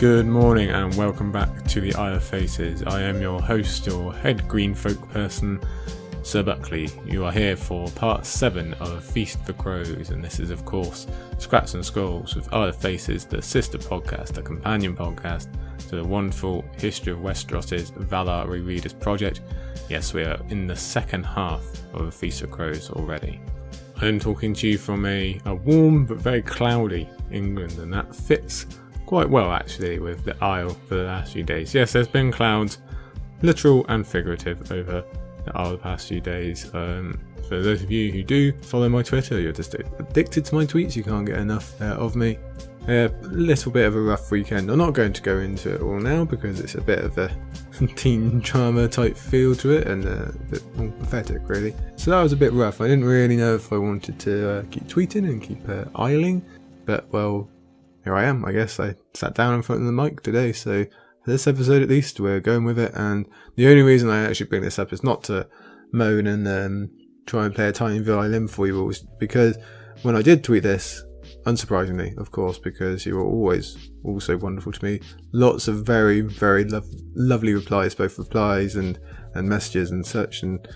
Good morning and welcome back to the Isle of Faces. I am your host, your head green folk person, Sir Buckley. You are here for part 7 of Feast for Crows, and this is of course Scraps and Scrolls with Isle of Faces, the sister podcast, the companion podcast to the wonderful History of Westeros' Valar Rereaders project. Yes, we are in the second half of Feast for Crows already. I am talking to you from a warm but very cloudy England, and that fits quite well actually with the Isle for the last few days. Yes, there's been clouds, literal and figurative, over the Isle the past few days. For those of you who do follow my Twitter, you're just addicted to my tweets, you can't get enough of me. A little bit of a rough weekend. I'm not going to go into it all now because it's a bit of a teen drama type feel to it and a bit more pathetic really. So that was a bit rough. I didn't really know if I wanted to keep tweeting and keep isling, but well, here I am. I guess I sat down in front of the mic today, so for this episode at least we're going with it. And the only reason I actually bring this up is not to moan and try and play a tiny violin for you all, was because when I did tweet this, unsurprisingly of course, because you were always also wonderful to me, lots of very very lovely replies, both replies and messages and such, and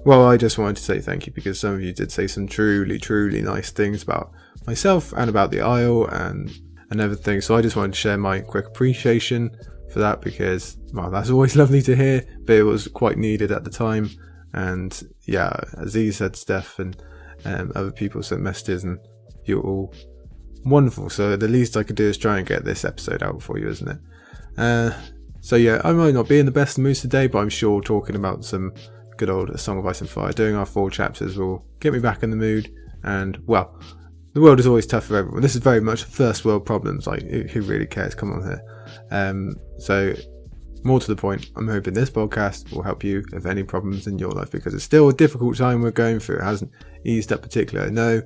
well, I just wanted to say thank you because some of you did say some truly nice things about myself and about the Isle and everything. So I just wanted to share my quick appreciation for that because, well, that's always lovely to hear, but it was quite needed at the time. And yeah, Aziz said stuff and other people sent messages and you're all wonderful. So the least I could do is try and get this episode out for you, isn't it? So yeah, I might not be in the best mood today, but I'm sure talking about some good old A Song of Ice and Fire, doing our 4 chapters, will get me back in the mood. And well, the world is always tough for everyone. This is very much first world problems. Like, who really cares? Come on here. So, more to the point, I'm hoping this podcast will help you with any problems in your life, because it's still a difficult time we're going through. It hasn't eased up particularly. I know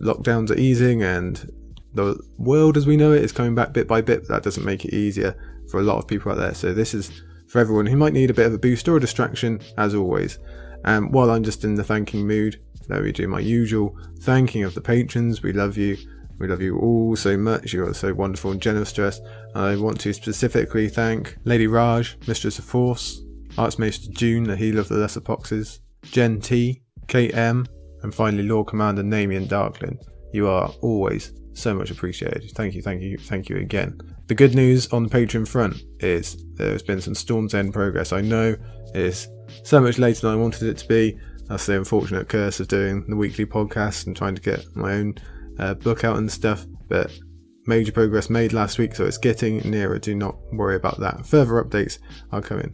lockdowns are easing and the world as we know it is coming back bit by bit, but that doesn't make it easier for a lot of people out there. So this is for everyone who might need a bit of a boost or a distraction, as always. While I'm just in the thanking mood, let me do my usual thanking of the patrons. We love you. We love you all so much. You are so wonderful and generous to us. I want to specifically thank Lady Raj, Mistress of Force, Archmaester June, the Healer of the Lesser Poxes, Jen T, KM, and finally Lord Commander Namian Darklin. You are always so much appreciated. Thank you again. The good news on the Patreon front is there's been some Storm's End progress. I know it's so much later than I wanted it to be. That's the unfortunate curse of doing the weekly podcast and trying to get my own book out and stuff, but major progress made last week, so it's getting nearer. Do not worry about that. Further updates are coming.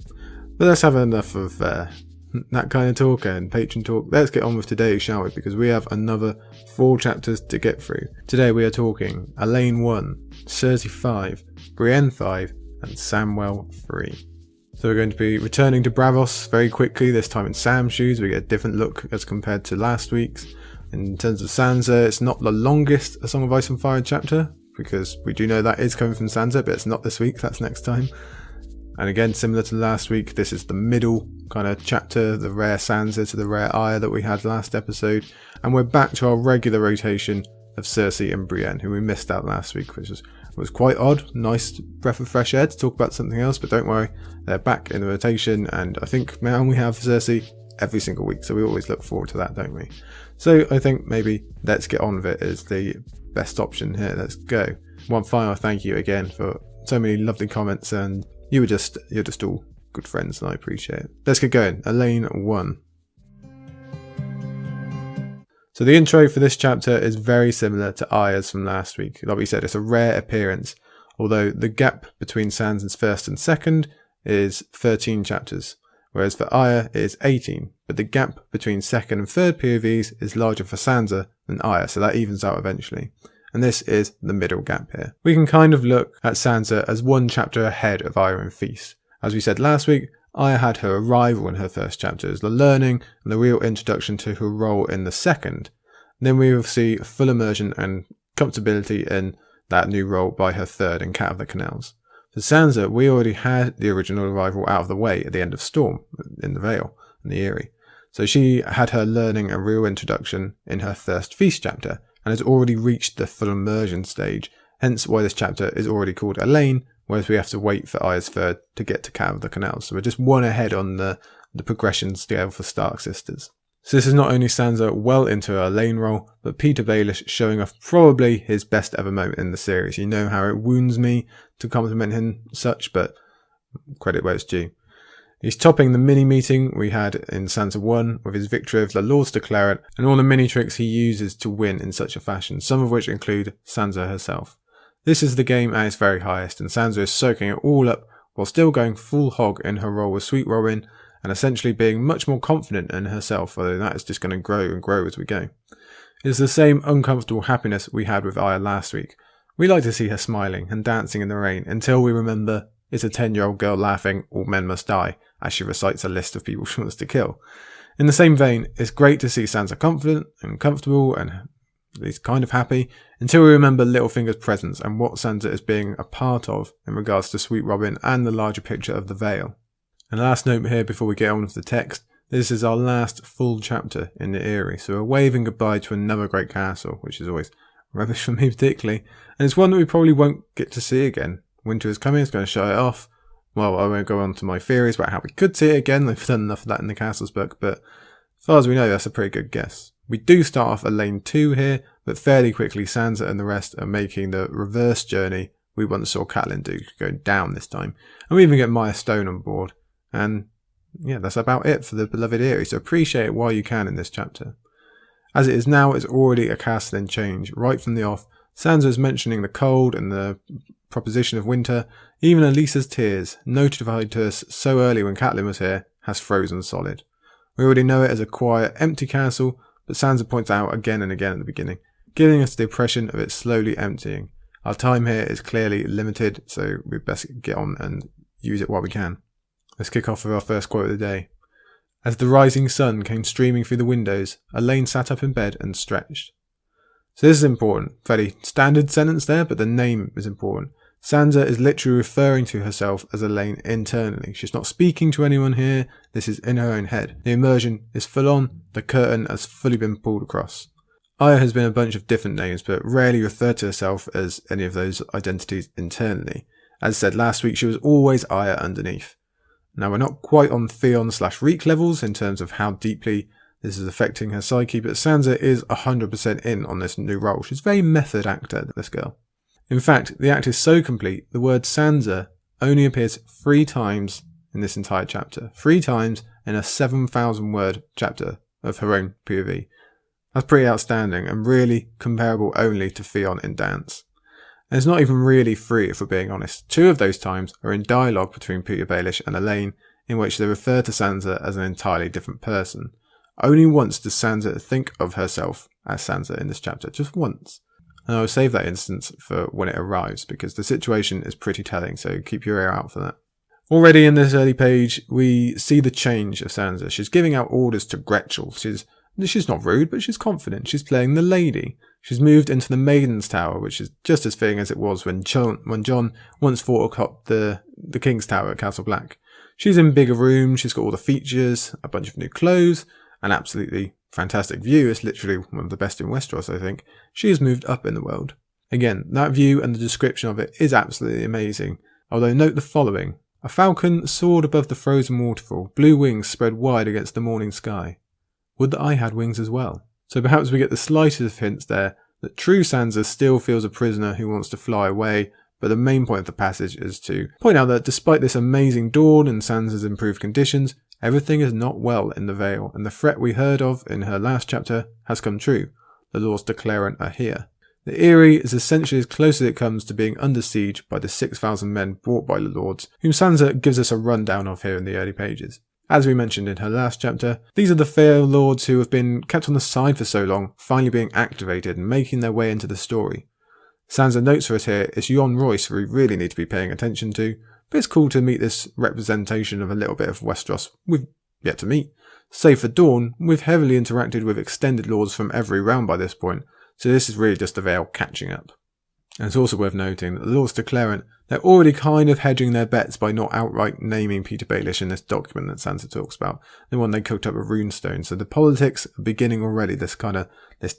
But let's have enough of that kind of talk and patron talk. Let's get on with today, shall we? Because we have another 4 chapters to get through. Today we are talking Alayne I, Cersei V, Brienne V, and Samwell III. So we're going to be returning to Braavos very quickly, this time in Sam's shoes. We get a different look as compared to last week's. In terms of Sansa, it's not the longest A Song of Ice and Fire chapter, because we do know that is coming from Sansa, but it's not this week, that's next time. And again, similar to last week, this is the middle kind of chapter, the rare Sansa to the rare Arya that we had last episode. And we're back to our regular rotation of Cersei and Brienne, who we missed out last week, which was quite odd. Nice breath of fresh air to talk about something else, but don't worry, they're back in the rotation, and I think now we have Cersei every single week, so we always look forward to that, don't we? So I think maybe let's get on with it is the best option here. Let's go. One final thank you again for so many lovely comments, and you're just all good friends, and I appreciate it. Let's get going. Alayne I. So the intro for this chapter is very similar to Arya's from last week. Like we said, it's a rare appearance, although the gap between Sansa's first and second is 13 chapters, whereas for Arya it is 18, but the gap between second and third POVs is larger for Sansa than Arya, so that evens out eventually. And this is the middle gap here. We can kind of look at Sansa as 1 chapter ahead of Arya in Feast. As we said last week, Arya had her arrival in her first chapter as the learning and the real introduction to her role in the second. Then we will see full immersion and comfortability in that new role by her third in Cat of the Canals. For Sansa, we already had the original arrival out of the way at the end of Storm, in the Vale, in the Eyrie. So she had her learning and real introduction in her first Feast chapter, and has already reached the full immersion stage, hence why this chapter is already called Alayne whereas we have to wait for Arya's third to get to Cat of the Canal. So we're just one ahead on the progression scale for Stark sisters. So this is not only Sansa well into her Alayne role, but Petyr Baelish showing off probably his best ever moment in the series. You know how it wounds me to compliment him such, but credit where it's due. He's topping the mini-meeting we had in Sansa 1 with his victory over the Lords Declarent and all the mini-tricks he uses to win in such a fashion, some of which include Sansa herself. This is the game at its very highest, and Sansa is soaking it all up while still going full hog in her role with Sweet Robin and essentially being much more confident in herself, although that is just going to grow and grow as we go. It's the same uncomfortable happiness we had with Arya last week. We like to see her smiling and dancing in the rain until we remember it's a 10-year-old girl laughing, all men must die, as she recites a list of people she wants to kill. In the same vein, it's great to see Sansa confident and comfortable and at least kind of happy, until we remember Littlefinger's presence and what Sansa is being a part of in regards to Sweet Robin and the larger picture of the Vale. And last note here before we get on with the text, this is our last full chapter in the Eyrie, so we're waving goodbye to another great castle, which is always rubbish for me particularly, and it's one that we probably won't get to see again. Winter is coming, it's going to shut it off. Well, I won't go on to my theories about how we could see it again, they've done enough of that in the Castles book, but as far as we know, that's a pretty good guess. We do start off Alayne II here, but fairly quickly Sansa and the rest are making the reverse journey we once saw Catelyn do, going down this time. And we even get Maya Stone on board. And yeah, that's about it for the beloved Eyrie, so appreciate it while you can in this chapter. As it is now, it's already a castle in change. Right from the off, Sansa is mentioning the cold and the proposition of winter. Even Alisa's tears, notified to us so early when Catelyn was here, has frozen solid. We already know it as a quiet, empty castle, but Sansa points out again and again at the beginning, giving us the impression of it slowly emptying. Our time here is clearly limited, so we best get on and use it while we can. Let's kick off with our first quote of the day. As the rising sun came streaming through the windows, Alayne sat up in bed and stretched. So this is important. Fairly standard sentence there, but the name is important. Sansa is literally referring to herself as Alayne internally. She's not speaking to anyone here. This is in her own head. The immersion is full on. The curtain has fully been pulled across. Arya has been a bunch of different names, but rarely referred to herself as any of those identities internally. As said last week, she was always Arya underneath. Now, we're not quite on Theon/Reek levels in terms of how deeply this is affecting her psyche, but Sansa is 100% in on this new role. She's a very method actor, this girl. In fact, the act is so complete, the word Sansa only appears 3 times in this entire chapter. 3 times in a 7,000 word chapter of her own POV. That's pretty outstanding and really comparable only to Theon in Dance. And it's not even really 3 if we're being honest. 2 of those times are in dialogue between Petyr Baelish and Alayne, in which they refer to Sansa as an entirely different person. Only once does Sansa think of herself as Sansa in this chapter, just once. And I will save that instance for when it arrives, because the situation is pretty telling, so keep your ear out for that. Already in this early page, we see the change of Sansa. She's giving out orders to Gretchel. She's not rude, but she's confident. She's playing the lady. She's moved into the Maiden's Tower, which is just as fitting as it was when Jon once fought atop the King's Tower at Castle Black. She's in bigger rooms, she's got all the features, a bunch of new clothes, an absolutely fantastic view. It's literally one of the best in Westeros, I think. She has moved up in the world. Again, that view and the description of it is absolutely amazing. Although note the following. A falcon soared above the frozen waterfall, blue wings spread wide against the morning sky. Would that I had wings as well. So perhaps we get the slightest of hints there that true Sansa still feels a prisoner who wants to fly away, but the main point of the passage is to point out that despite this amazing dawn and Sansa's improved conditions, everything is not well in the Vale, and the threat we heard of in her last chapter has come true. The Lords Declarent are here. The Eyrie is essentially as close as it comes to being under siege by the 6,000 men brought by the Lords, whom Sansa gives us a rundown of here in the early pages. As we mentioned in her last chapter, these are the fair lords who have been kept on the side for so long, finally being activated and making their way into the story. Sansa notes for us here it's Jon Royce who we really need to be paying attention to, but it's cool to meet this representation of a little bit of Westeros we've yet to meet. Save for Dawn, we've heavily interacted with extended lords from every realm by this point, so this is really just the Vale catching up. And it's also worth noting that the Lords Declarent, they're already kind of hedging their bets by not outright naming Petyr Baelish in this document that Sansa talks about, the one they cooked up with runestone. So the politics are beginning already, this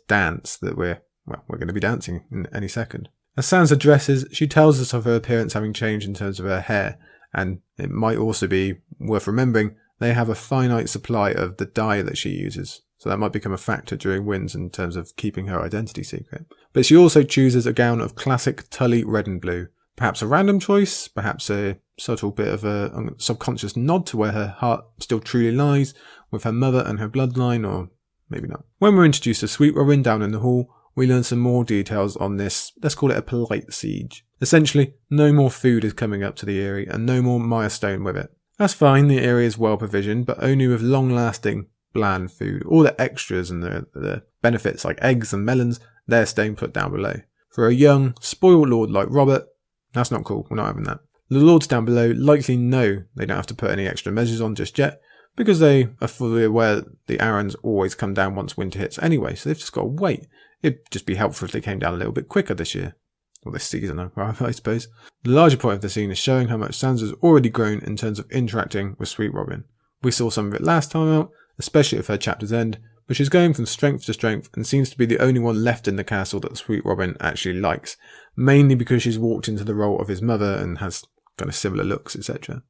dance that we're going to be dancing in any second. As Sansa dresses, she tells us of her appearance having changed in terms of her hair, and it might also be worth remembering they have a finite supply of the dye that she uses, so that might become a factor during wins in terms of keeping her identity secret. But she also chooses a gown of classic Tully red and blue. Perhaps a random choice, perhaps a subtle bit of a subconscious nod to where her heart still truly lies, with her mother and her bloodline, or maybe not. When we're introduced to Sweet Robin down in the hall, we learn some more details on this, let's call it a polite siege. Essentially, no more food is coming up to the Eyrie, and no more Mirestone with it. That's fine, the Eyrie is well provisioned, but only with long-lasting, bland food. All the extras and the benefits like eggs and melons, they're staying put down below. For a young, spoiled lord like Robert, that's not cool, we're not having that. The lords down below likely know they don't have to put any extra measures on just yet, because they are fully aware that the Arryns always come down once winter hits anyway, so they've just got to wait. It'd just be helpful if they came down a little bit quicker this year. Or this season, I suppose. The larger point of the scene is showing how much Sansa's already grown in terms of interacting with Sweet Robin. We saw some of it last time out, especially at her chapter's end, but she's going from strength to strength and seems to be the only one left in the castle that Sweet Robin actually likes, mainly because she's walked into the role of his mother and has kind of similar looks, etc.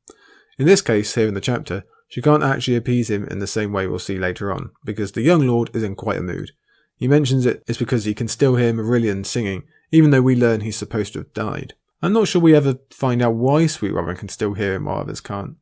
In this case, here in the chapter, she can't actually appease him in the same way we'll see later on, because the young lord is in quite a mood. He mentions it's because he can still hear Marillion singing, even though we learn he's supposed to have died. I'm not sure we ever find out why Sweet Robin can still hear him while others can't.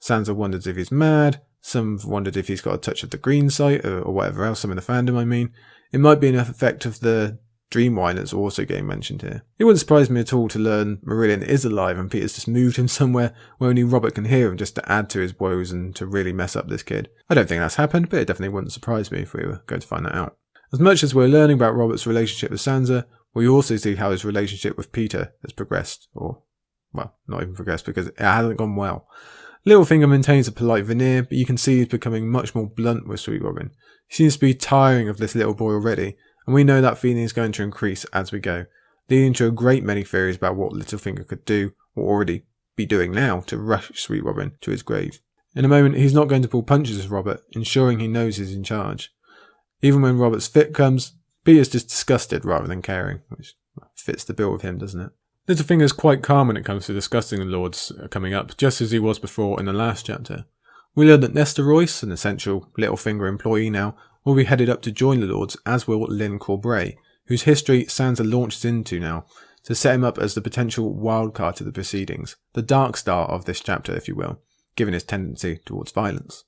Sansa wonders if he's mad, some have wondered if he's got a touch of the green sight, or whatever else, some in the fandom I mean. It might be an effect of the dream wine that's also getting mentioned here. It wouldn't surprise me at all to learn Marillion is alive and Peter's just moved him somewhere where only Robert can hear him just to add to his woes and to really mess up this kid. I don't think that's happened, but it definitely wouldn't surprise me if we were going to find that out. As much as we're learning about Robert's relationship with Sansa, we also see how his relationship with Petyr has progressed, or, well, not even progressed because it hasn't gone well. Littlefinger maintains a polite veneer, but you can see he's becoming much more blunt with Sweet Robin. He seems to be tiring of this little boy already, and we know that feeling is going to increase as we go, leading to a great many theories about what Littlefinger could do, or already be doing now, to rush Sweet Robin to his grave. In a moment, he's not going to pull punches with Robert, ensuring he knows he's in charge. Even when Robert's fit comes, Peter's just disgusted rather than caring, which fits the bill with him, doesn't it? Littlefinger's quite calm when it comes to discussing the Lords coming up, just as he was before in the last chapter. We learn that Nestor Royce, an essential Littlefinger employee now, will be headed up to join the Lords, as will Lyn Corbray, whose history Sansa launches into now, to set him up as the potential wildcard to the proceedings, the dark star of this chapter, if you will, given his tendency towards violence.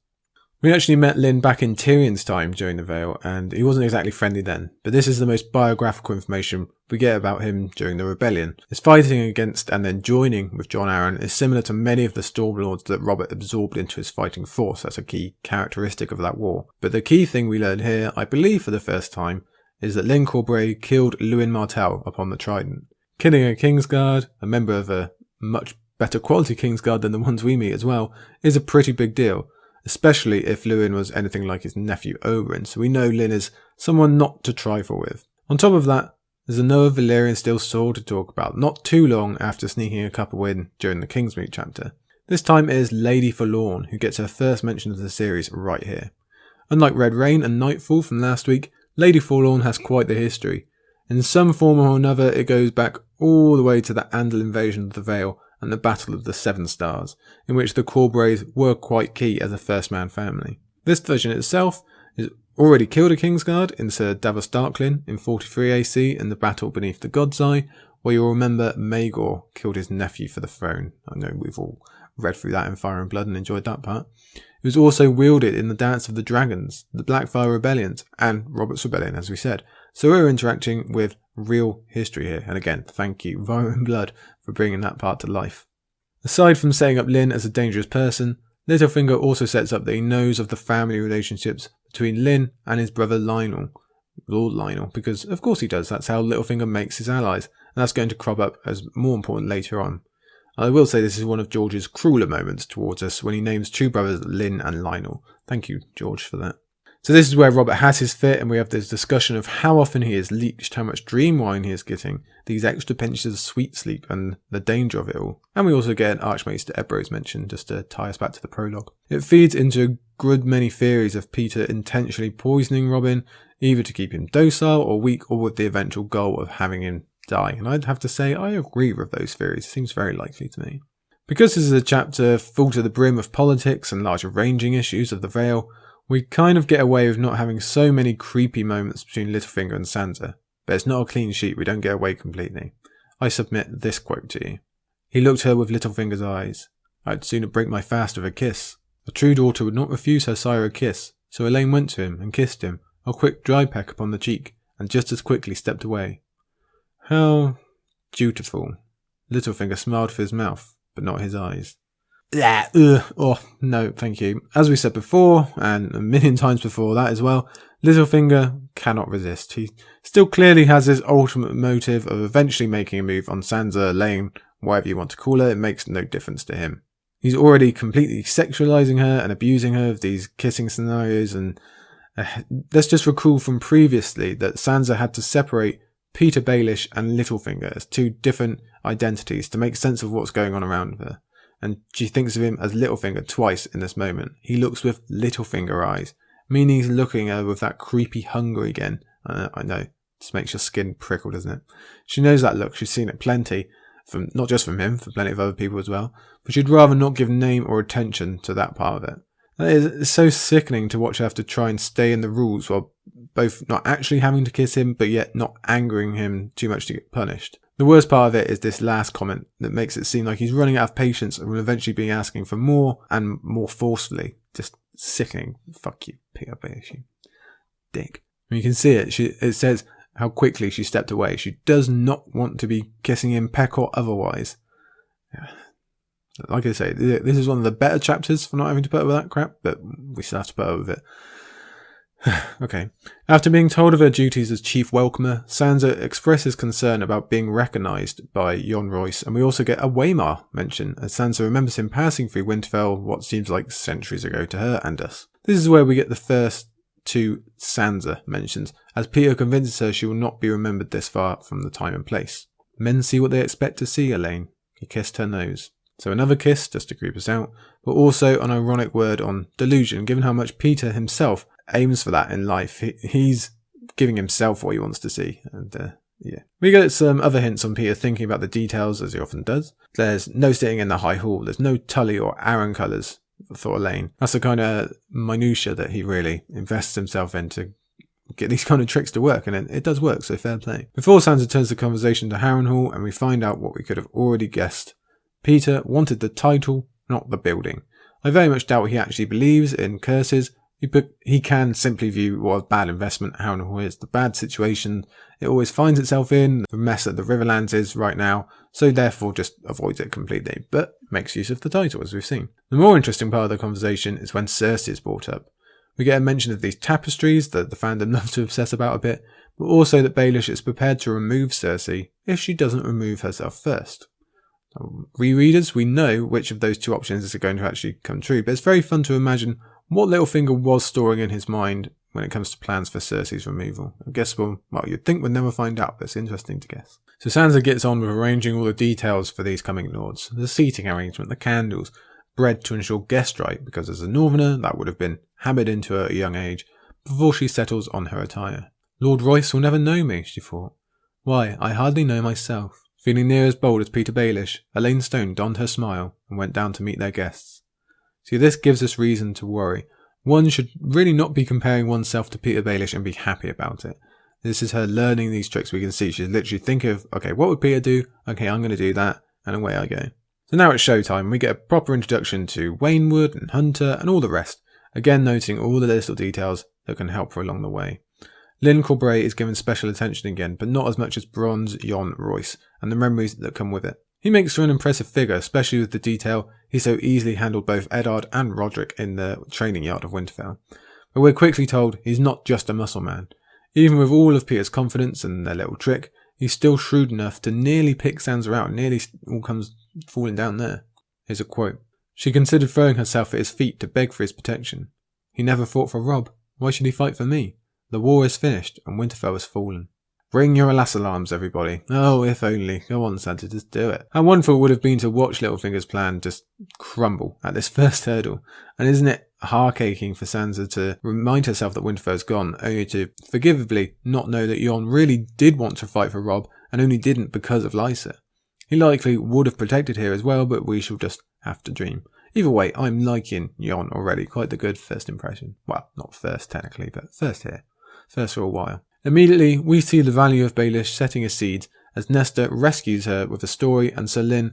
We actually met Lyn back in Tyrion's time during the Vale, and he wasn't exactly friendly then, but this is the most biographical information we get about him during the rebellion. His fighting against and then joining with Jon Arryn is similar to many of the Stormlords that Robert absorbed into his fighting force. That's a key characteristic of that war. But the key thing we learn here, I believe for the first time, is that Lyn Corbray killed Luwin Martell upon the Trident. Killing a Kingsguard, a member of a much better quality Kingsguard than the ones we meet as well, is a pretty big deal. Especially if Luwin was anything like his nephew Oberyn, so we know Lyn is someone not to trifle with. On top of that, there's another Valyrian steel sword to talk about, not too long after sneaking a couple in during the Kingsmead chapter. This time it is Lady Forlorn who gets her first mention of the series right here. Unlike Red Rain and Nightfall from last week, Lady Forlorn has quite the history. In some form or another it goes back all the way to the Andal invasion of the Vale and the Battle of the Seven Stars, in which the Corbrays were quite key as a first-man family. This version itself has already killed a Kingsguard in Sir Davos Darklyn in 43 AC in the Battle Beneath the God's Eye, where you'll remember Maegor killed his nephew for the throne. I know we've all read through that in Fire and Blood and enjoyed that part. It was also wielded in the Dance of the Dragons, the Blackfire Rebellions, and Robert's Rebellion, as we said. So we're interacting with real history here, and again, thank you, Fire and Blood, for bringing that part to life. Aside from setting up Lyn as a dangerous person, Littlefinger also sets up that he knows of the family relationships between Lyn and his brother Lionel, Lord Lionel, because of course he does, that's how Littlefinger makes his allies, and that's going to crop up as more important later on. I will say this is one of George's crueler moments towards us when he names two brothers Lyn and Lionel. Thank you, George, for that. So this is where Robert has his fit, and we have this discussion of how often he is leached, how much dream wine he is getting, these extra pinches of sweet sleep, and the danger of it all. And we also get an Archmaester Ebrose mention, just to tie us back to the prologue. It feeds into a good many theories of Petyr intentionally poisoning Robin, either to keep him docile or weak, or with the eventual goal of having him die, and I'd have to say I agree with those theories. It seems very likely to me. Because this is a chapter full to the brim of politics and larger ranging issues of the Vale, we kind of get away with not having so many creepy moments between Littlefinger and Sansa, but it's not a clean sheet, we don't get away completely. I submit this quote to you. He looked her with Littlefinger's eyes. I'd sooner break my fast with a kiss. A true daughter would not refuse her sire a kiss, so Alayne went to him and kissed him, a quick dry peck upon the cheek, and just as quickly stepped away. How dutiful. Littlefinger smiled for his mouth, but not his eyes. Oh, no, thank you. As we said before, and a million times before that as well, Littlefinger cannot resist. He still clearly has his ultimate motive of eventually making a move on Sansa, Alayne, whatever you want to call her. It makes no difference to him. He's already completely sexualizing her and abusing her with these kissing scenarios, and let's just recall from previously that Sansa had to separate Petyr Baelish and Littlefinger as two different identities to make sense of what's going on around her. And she thinks of him as Littlefinger twice in this moment. He looks with Littlefinger eyes, meaning he's looking at her with that creepy hunger again. I know, just makes your skin prickle, doesn't it? She knows that look, she's seen it plenty, from not just from him, for plenty of other people as well, but she'd rather not give name or attention to that part of it. It's so sickening to watch her have to try and stay in the rules while both not actually having to kiss him, but yet not angering him too much to get punished. The worst part of it is this last comment that makes it seem like he's running out of patience and will eventually be asking for more and more forcefully. Just sickening. Fuck you, Petyr Baelish, you dick. And you can see it. It says how quickly she stepped away. She does not want to be kissing him, peck or otherwise. Like I say, this is one of the better chapters for not having to put up with that crap, but we still have to put up with it. Okay. After being told of her duties as chief welcomer, Sansa expresses concern about being recognised by Jon Royce, and we also get a Waymar mention, as Sansa remembers him passing through Winterfell what seems like centuries ago to her and us. This is where we get the first two Sansa mentions, as Petyr convinces her she will not be remembered this far from the time and place. Men see what they expect to see, Alayne. He kissed her nose. So another kiss, just to creep us out, but also an ironic word on delusion, given how much Petyr himself aims for that in life. He's giving himself what he wants to see, and yeah. We get some other hints on Petyr thinking about the details, as he often does. There's no sitting in the high hall, there's no Tully or Arryn colours for Alayne. That's the kind of minutiae that he really invests himself in to get these kind of tricks to work, and it does work, so fair play. Before Sansa turns the conversation to Harrenhal, and we find out what we could have already guessed. Petyr wanted the title, not the building. I very much doubt he actually believes in curses. He can simply view what a bad investment Harrenhal is, the bad situation it always finds itself in, the mess that the Riverlands is right now, so therefore just avoids it completely, but makes use of the title, as we've seen. The more interesting part of the conversation is when Cersei is brought up. We get a mention of these tapestries that the fandom love to obsess about a bit, but also that Baelish is prepared to remove Cersei if she doesn't remove herself first. Rereaders, we know which of those two options are going to actually come true, but it's very fun to imagine what Littlefinger was storing in his mind when it comes to plans for Cersei's removal. I guess well, you'd think we'd never find out, but it's interesting to guess. So Sansa gets on with arranging all the details for these coming lords. The seating arrangement, the candles, bread to ensure guest right, because as a northerner, that would have been hammered into her at a young age, before she settles on her attire. Lord Royce will never know me, she thought. Why, I hardly know myself. Feeling near as bold as Petyr Baelish, Alayne Stone donned her smile and went down to meet their guests. See, this gives us reason to worry. One should really not be comparing oneself to Petyr Baelish and be happy about it. This is her learning these tricks. We can see she's literally thinking of, okay, what would Petyr do? Okay, I'm going to do that, and away I go. So now it's showtime. We get a proper introduction to Waynwood and Hunter and all the rest, again noting all the little details that can help her along the way. Lynn Corbray is given special attention again, but not as much as Bronze Jon Royce and the memories that come with it. He makes her an impressive figure, especially with the detail he so easily handled both Eddard and Roderick in the training yard of Winterfell. But we're quickly told he's not just a muscle man. Even with all of Petyr's confidence and their little trick, he's still shrewd enough to nearly pick Sansa out, nearly all comes falling down there. Here's a quote. She considered throwing herself at his feet to beg for his protection. He never fought for Robb. Why should he fight for me? The war is finished, and Winterfell has fallen. Bring your alas alarms, everybody. Oh, if only. Go on, Sansa, just do it. How wonderful it would have been to watch Littlefinger's plan just crumble at this first hurdle. And isn't it heart-aching for Sansa to remind herself that Winterfell's gone, only to forgivably not know that Jon really did want to fight for Robb, and only didn't because of Lysa. He likely would have protected her as well, but we shall just have to dream. Either way, I'm liking Jon already. Quite the good first impression. Well, not first technically, but first here. First for a while. Immediately, we see the value of Baelish setting a seed as Nesta rescues her with a story, and Sir Lyn,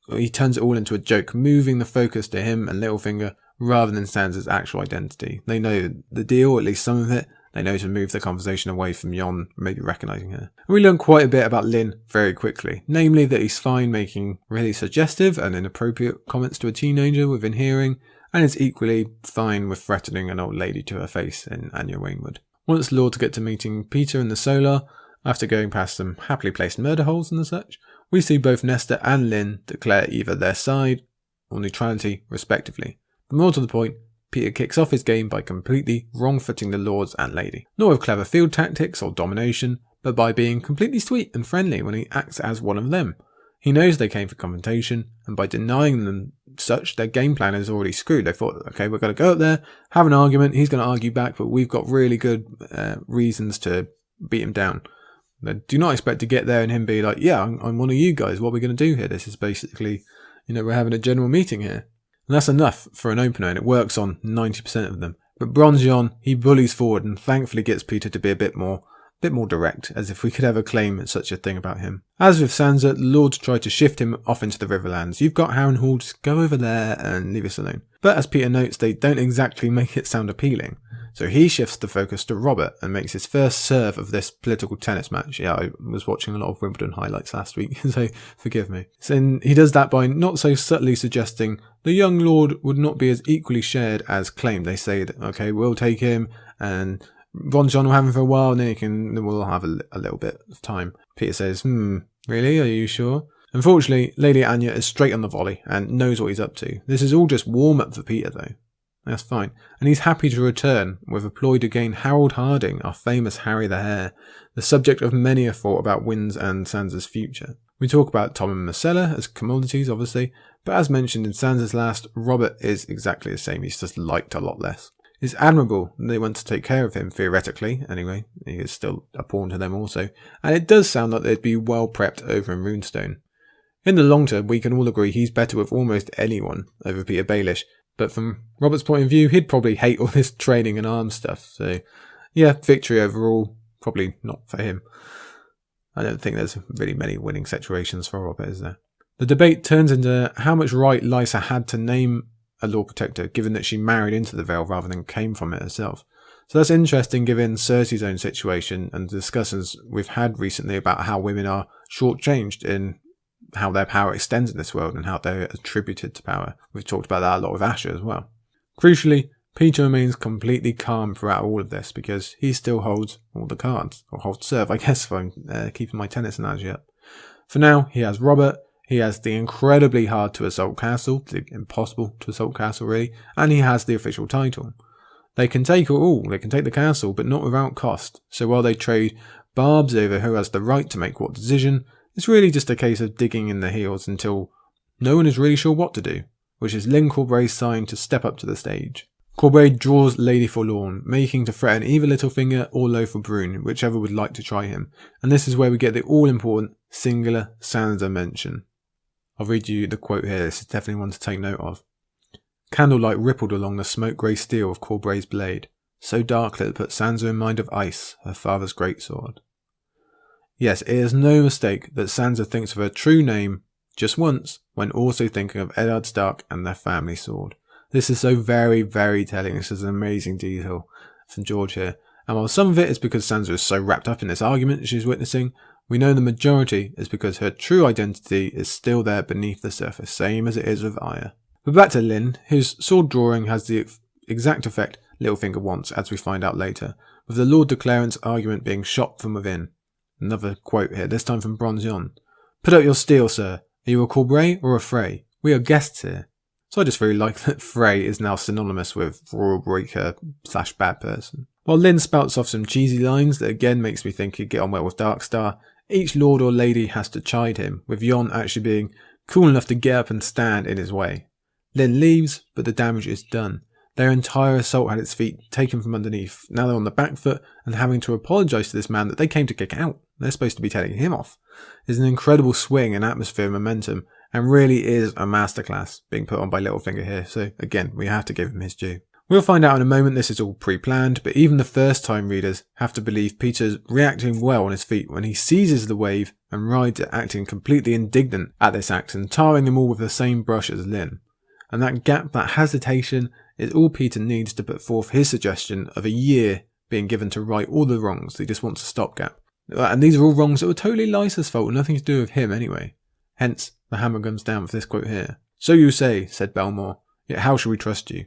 he turns it all into a joke, moving the focus to him and Littlefinger rather than Sansa's actual identity. They know the deal, at least some of it. They know to move the conversation away from Jon, maybe recognising her. And we learn quite a bit about Lyn very quickly, namely that he's fine making really suggestive and inappropriate comments to a teenager within hearing, and is equally fine with threatening an old lady to her face in Anya Waynwood. Once Lords get to meeting Petyr in the Solar, after going past some happily placed murder holes and such, we see both Nesta and Lyn declare either their side or neutrality respectively. But more to the point, Petyr kicks off his game by completely wrong-footing the Lords and Lady. Not with clever field tactics or domination, but by being completely sweet and friendly when he acts as one of them. He knows they came for confrontation, and by denying them such, their game plan is already screwed. They thought, okay, we're going to go up there, have an argument, he's going to argue back, but we've got really good reasons to beat him down. They do not expect to get there and him be like, yeah, I'm one of you guys, what are we going to do here? This is basically, we're having a general meeting here. And that's enough for an opener, and it works on 90% of them. But Bronze Jon, he bullies forward and thankfully gets Petyr to be a bit more direct, as if we could ever claim such a thing about him. As with Sansa, the Lords try to shift him off into the Riverlands. You've got Harrenhal, just go over there and leave us alone. But as Petyr notes, they don't exactly make it sound appealing. So he shifts the focus to Robert and makes his first serve of this political tennis match. Yeah, I was watching a lot of Wimbledon highlights last week, so forgive me. So he does that by not so subtly suggesting the young lord would not be as equally shared as claimed. They say that, okay, we'll take him and Bronze Jon will have him for a while, and then we'll have a little bit of time. Petyr says, really? Are you sure? Unfortunately, Lady Anya is straight on the volley and knows what he's up to. This is all just warm-up for Petyr, though. That's fine. And he's happy to return with a ploy to gain Harold Harding, our famous Harry the Hare, the subject of many a thought about Wynn's and Sansa's future. We talk about Tom and Myrcella as commodities, obviously, but as mentioned in Sansa's last, Robert is exactly the same. He's just liked a lot less. It's admirable they want to take care of him, theoretically, anyway. He is still a pawn to them also. And it does sound like they'd be well prepped over in Runestone. In the long term, we can all agree he's better with almost anyone over Petyr Baelish, but from Robert's point of view, he'd probably hate all this training and arms stuff. So, yeah, victory overall, probably not for him. I don't think there's really many winning situations for Robert, is there? The debate turns into how much right Lysa had to name a Lord Protector, given that she married into the Vale rather than came from it herself. So that's interesting given Cersei's own situation and the discussions we've had recently about how women are shortchanged in how their power extends in this world and how they're attributed to power. We've talked about that a lot with Asher as well. Crucially, Petyr remains completely calm throughout all of this because he still holds all the cards, or holds serve, I guess, if I'm keeping my tennis analogy up. For now, he has Robert, he has the incredibly hard to assault castle, the impossible to assault castle really, and he has the official title. They can take it all, they can take the castle, but not without cost. So while they trade barbs over who has the right to make what decision, it's really just a case of digging in the heels until no one is really sure what to do, which is Lyn Corbre's sign to step up to the stage. Corbray draws Lady Forlorn, making to threaten either Littlefinger or Lothar Brune, whichever would like to try him, and this is where we get the all-important singular Sansa mention. I'll read you the quote here, this is definitely one to take note of. Candlelight rippled along the smoke-grey steel of Corbray's blade, so dark that it put Sansa in mind of ice, her father's greatsword. Yes, it is no mistake that Sansa thinks of her true name just once when also thinking of Eddard Stark and their family sword. This is so very, very telling. This is an amazing detail from George here. And while some of it is because Sansa is so wrapped up in this argument she's witnessing, we know the majority is because her true identity is still there beneath the surface, same as it is with Arya. But back to Lyn, whose sword drawing has the exact effect Littlefinger wants, as we find out later, with the Lord Declarent's argument being shot from within. Another quote here, this time from Bronze Jon. Put up your steel, sir. Are you a Corbray or a Frey? We are guests here. So I just really like that Frey is now synonymous with royal breaker / bad person. While Lyn spouts off some cheesy lines that again makes me think he'd get on well with Darkstar, each lord or lady has to chide him, with Jon actually being cool enough to get up and stand in his way. Lyn leaves, but the damage is done. Their entire assault had its feet taken from underneath. Now they're on the back foot and having to apologise to this man that they came to kick out. They're supposed to be telling him off. There's an incredible swing in atmosphere and momentum, and really is a masterclass being put on by Littlefinger here, so again, we have to give him his due. We'll find out in a moment this is all pre-planned, but even the first time readers have to believe Petyr's reacting well on his feet when he seizes the wave and rides it, acting completely indignant at this act and tarring them all with the same brush as Lyn. And that gap, that hesitation, is all Petyr needs to put forth his suggestion of a year being given to right all the wrongs. He just wants a stopgap. And these are all wrongs that were totally Lysa's fault, nothing to do with him anyway. Hence, the hammer comes down for this quote here. "So you say," said Belmore, "yet how shall we trust you?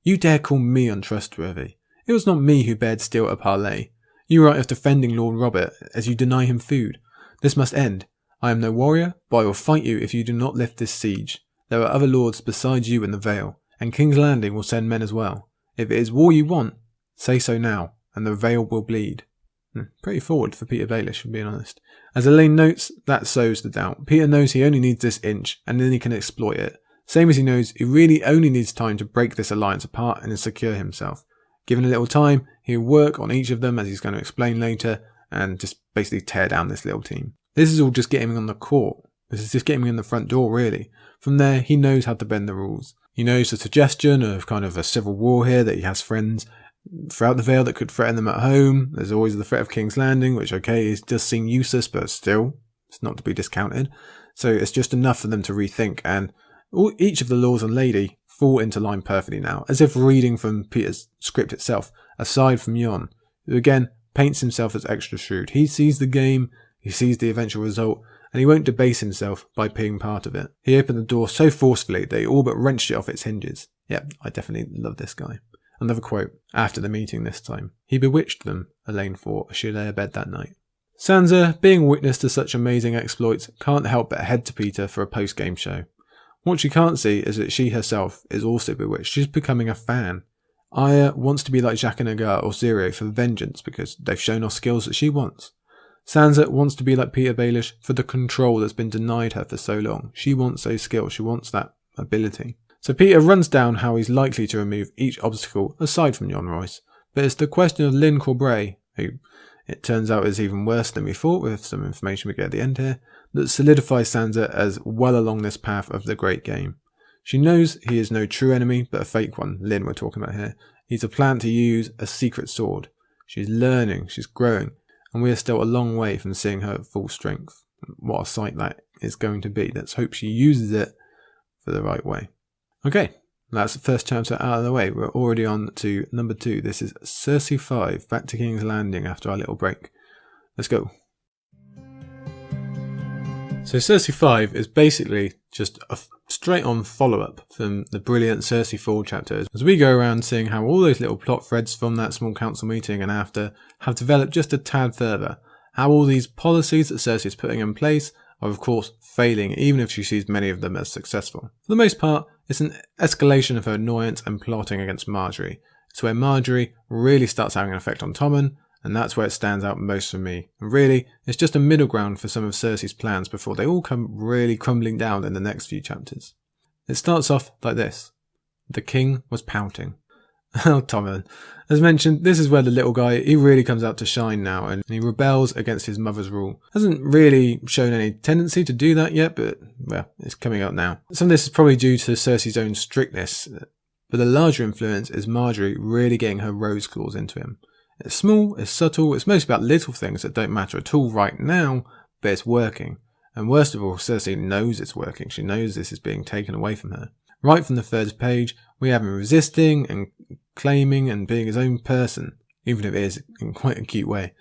You dare call me untrustworthy? It was not me who bared steel at parley. You write of defending Lord Robert as you deny him food. This must end. I am no warrior, but I will fight you if you do not lift this siege. There are other lords besides you in the Vale, and King's Landing will send men as well. If it is war you want, say so now, and the Vale will bleed." Pretty forward for Petyr Baelish, for being honest. As Alayne notes, that sows the doubt. Petyr knows he only needs this inch, and then he can exploit it. Same as he knows he really only needs time to break this alliance apart and secure himself. Given a little time, he'll work on each of them, as he's going to explain later, and just basically tear down this little team. This is all just getting him on the court. This is just getting him in the front door, really. From there, he knows how to bend the rules. He knows the suggestion of kind of a civil war here, that he has friends throughout the Vale that could threaten them at home. There's always the threat of King's Landing, which, okay, does seem useless, but still, it's not to be discounted. So it's just enough for them to rethink, and each of the lords and lady fall into line perfectly now, as if reading from Petyr's script itself, aside from Jon, who again paints himself as extra shrewd. He sees the game, he sees the eventual result, and he won't debase himself by being part of it. He opened the door so forcefully that he all but wrenched it off its hinges. Yep, I definitely love this guy. Another quote, after the meeting this time. "He bewitched them," Alayne thought as she lay abed that night. Sansa, being witness to such amazing exploits, can't help but head to Petyr for a post-game show. What she can't see is that she herself is also bewitched. She's becoming a fan. Arya wants to be like Jaqen H'ghar or Zero for vengeance because they've shown off skills that she wants. Sansa wants to be like Petyr Baelish for the control that's been denied her for so long. She wants those skills. She wants that ability. So Petyr runs down how he's likely to remove each obstacle aside from Jon Royce. But it's the question of Lyn Corbray, who it turns out is even worse than we thought with some information we get at the end here, that solidifies Sansa as well along this path of the great game. She knows he is no true enemy, but a fake one, Lyn we're talking about here. He's a plan to use a secret sword. She's learning, she's growing, and we are still a long way from seeing her at full strength. What a sight that is going to be. Let's hope she uses it for the right way. Okay, that's the first chapter out of the way. We're already on to number 2. This is Cersei V, back to King's Landing after our little break. Let's go. So Cersei V is basically just a straight-on follow-up from the brilliant Cersei IV chapters, as we go around seeing how all those little plot threads from that small council meeting and after have developed just a tad further. How all these policies that Cersei is putting in place are of course failing, even if she sees many of them as successful. For the most part, it's an escalation of her annoyance and plotting against Margaery. It's where Margaery really starts having an effect on Tommen, and that's where it stands out most for me. And really, it's just a middle ground for some of Cersei's plans before they all come really crumbling down in the next few chapters. It starts off like this. The king was pouting. Oh, Tommen. As mentioned, this is where the little guy, he really comes out to shine now, and he rebels against his mother's rule. Hasn't really shown any tendency to do that yet, but, well, it's coming out now. Some of this is probably due to Cersei's own strictness, but the larger influence is Margaery really getting her rose claws into him. It's small, it's subtle, it's mostly about little things that don't matter at all right now, but it's working. And worst of all, Cersei knows it's working. She knows this is being taken away from her. Right from the third page, we have him resisting and claiming and being his own person, even if it is in quite a cute way.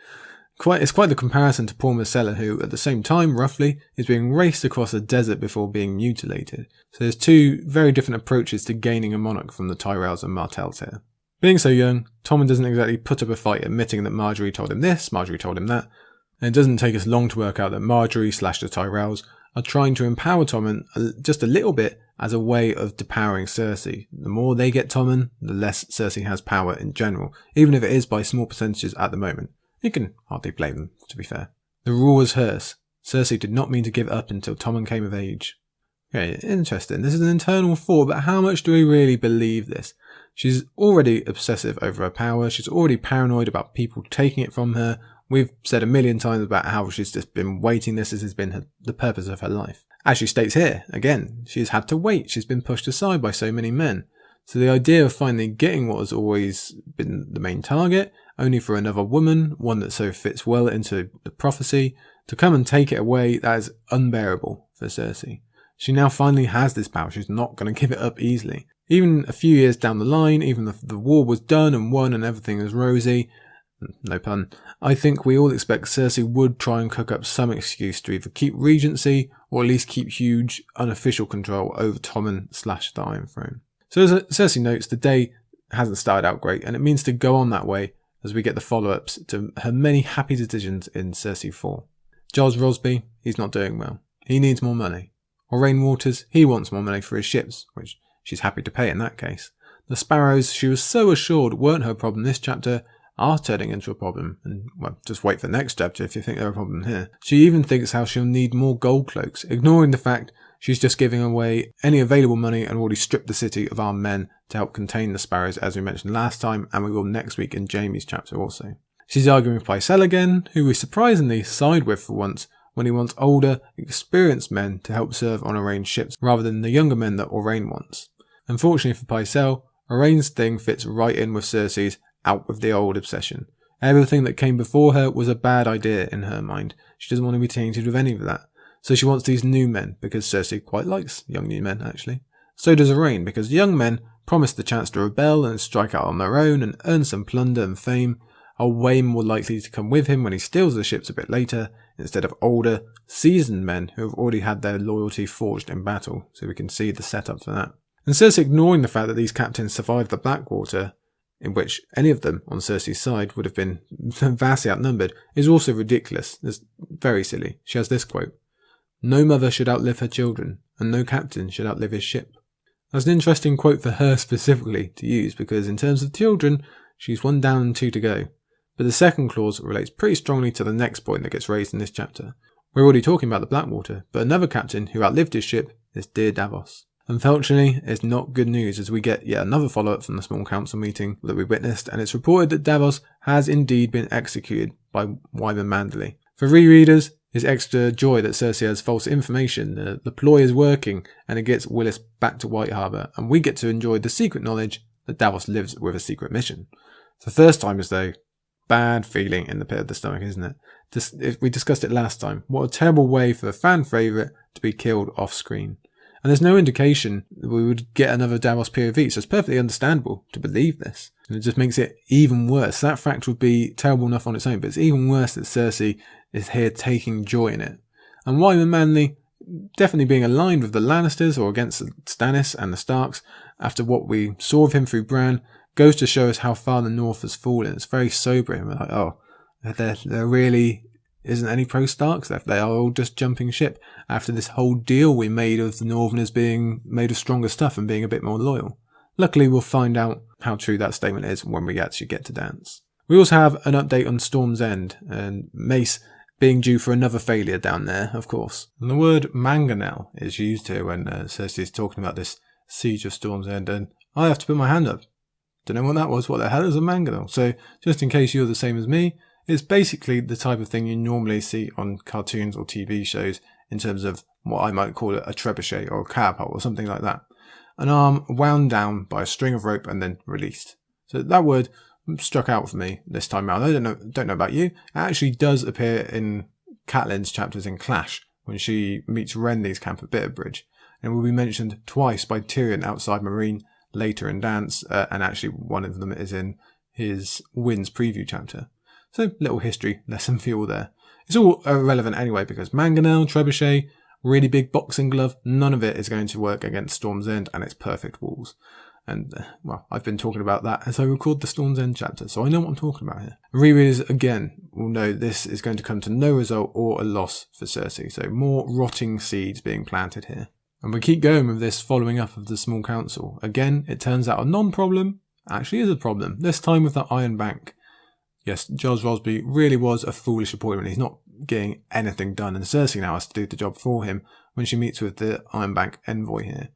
It's quite the comparison to poor Myrcella, who, at the same time, roughly, is being raced across a desert before being mutilated. So there's two very different approaches to gaining a monarch from the Tyrells and Martells here. Being so young, Tommen doesn't exactly put up a fight admitting that Margaery told him this, Margaery told him that, and it doesn't take us long to work out that Margaery / the Tyrells are trying to empower Tommen just a little bit as a way of depowering Cersei. The more they get Tommen, the less Cersei has power in general, even if it is by small percentages at the moment. You can hardly blame them, to be fair. The rule was hers. Cersei did not mean to give up until Tommen came of age. Okay, interesting. This is an internal thought, but how much do we really believe this? She's already obsessive over her power. She's already paranoid about people taking it from her. We've said a million times about how she's just been waiting. This has been the purpose of her life. As she states here, again, she's had to wait. She's been pushed aside by so many men. So the idea of finally getting what has always been the main target, only for another woman, one that so fits well into the prophecy, to come and take it away, that is unbearable for Cersei. She now finally has this power. She's not going to give it up easily. Even a few years down the line, even if the war was done and won and everything was rosy, no pun, I think we all expect Cersei would try and cook up some excuse to either keep regency or at least keep huge unofficial control over Tommen / the Iron Throne. So as Cersei notes, the day hasn't started out great, and it means to go on that way as we get the follow-ups to her many happy decisions in Cersei IV. Giles Rosby, he's not doing well. He needs more money. Alayne Waters, he wants more money for his ships, which she's happy to pay in that case. The sparrows she was so assured weren't her problem this chapter are turning into a problem, and well, just wait for the next chapter if you think they're a problem here. She even thinks how she'll need more gold cloaks, ignoring the fact she's just giving away any available money and already stripped the city of armed men to help contain the sparrows, as we mentioned last time, and we will next week in Jaime's chapter also. She's arguing with Pycelle again, who we surprisingly side with for once, when he wants older, experienced men to help serve on Alayne's ships rather than the younger men that Alayne wants. Unfortunately for Pycelle, Alayne's thing fits right in with Cersei's out with the old obsession. Everything that came before her was a bad idea in her mind. She doesn't want to be tainted with any of that. So she wants these new men, because Cersei quite likes young new men actually. So does Alayne, because young men promise the chance to rebel and strike out on their own and earn some plunder and fame, are way more likely to come with him when he steals the ships a bit later, instead of older, seasoned men who have already had their loyalty forged in battle, so we can see the setup for that. And Cersei ignoring the fact that these captains survived the Blackwater, in which any of them on Cersei's side would have been vastly outnumbered, is also ridiculous. It's very silly. She has this quote: "No mother should outlive her children, and no captain should outlive his ship." That's an interesting quote for her specifically to use, because in terms of children, she's 1 down and 2 to go. But the second clause relates pretty strongly to the next point that gets raised in this chapter. We're already talking about the Blackwater, but another captain who outlived his ship is dear Braavos. Unfortunately, it's not good news as we get yet another follow-up from the small council meeting that we witnessed, and it's reported that Braavos has indeed been executed by Wyman Manderley. For rereaders, it's extra joy that Cersei has false information, the ploy is working, and it gets Willis back to White Harbour, and we get to enjoy the secret knowledge that Braavos lives with a secret mission. It's the first time as though bad feeling in the pit of the stomach, isn't it? We discussed it last time. What a terrible way for a fan favourite to be killed off screen. And there's no indication that we would get another Braavos POV, so it's perfectly understandable to believe this. And it just makes it even worse. That fact would be terrible enough on its own, but it's even worse that Cersei is here taking joy in it. And Wyman Manderley definitely being aligned with the Lannisters or against Stannis and the Starks after what we saw of him through Bran goes to show us how far the North has fallen. It's very sobering. We're like, oh, there really isn't any pro-Starks left. They are all just jumping ship after this whole deal we made of the Northerners being made of stronger stuff and being a bit more loyal. Luckily, we'll find out how true that statement is when we actually get to dance. We also have an update on Storm's End and Mace being due for another failure down there, of course. And the word mangonel is used here when Cersei is talking about this siege of Storm's End, and I have to put my hand up. Don't know what that was. What the hell is a mangonel? So, just in case you're the same as me, it's basically the type of thing you normally see on cartoons or TV shows in terms of what I might call a trebuchet or a cab or something like that. An arm wound down by a string of rope and then released. So that word struck out for me this time around. I don't know about you. It actually does appear in Catelyn's chapters in Clash when she meets Renly's camp at Bitterbridge, and will be mentioned twice by Tyrion outside Meereen later in Dance, and actually one of them is in his Winds preview chapter. So, little history lesson for you all there. It's all irrelevant anyway, because mangonel, trebuchet, really big boxing glove, none of it is going to work against Storm's End and its perfect walls. And, well, I've been talking about that as I record the Storm's End chapter, so I know what I'm talking about here. Rereaders, again, will know this is going to come to no result or a loss for Cersei, so more rotting seeds being planted here. And we keep going with this following up of the small council. Again, it turns out a non-problem actually is a problem, this time with that Iron Bank. Yes, Giles Rosby really was a foolish appointment. He's not getting anything done, and Cersei now has to do the job for him when she meets with the Iron Bank envoy here.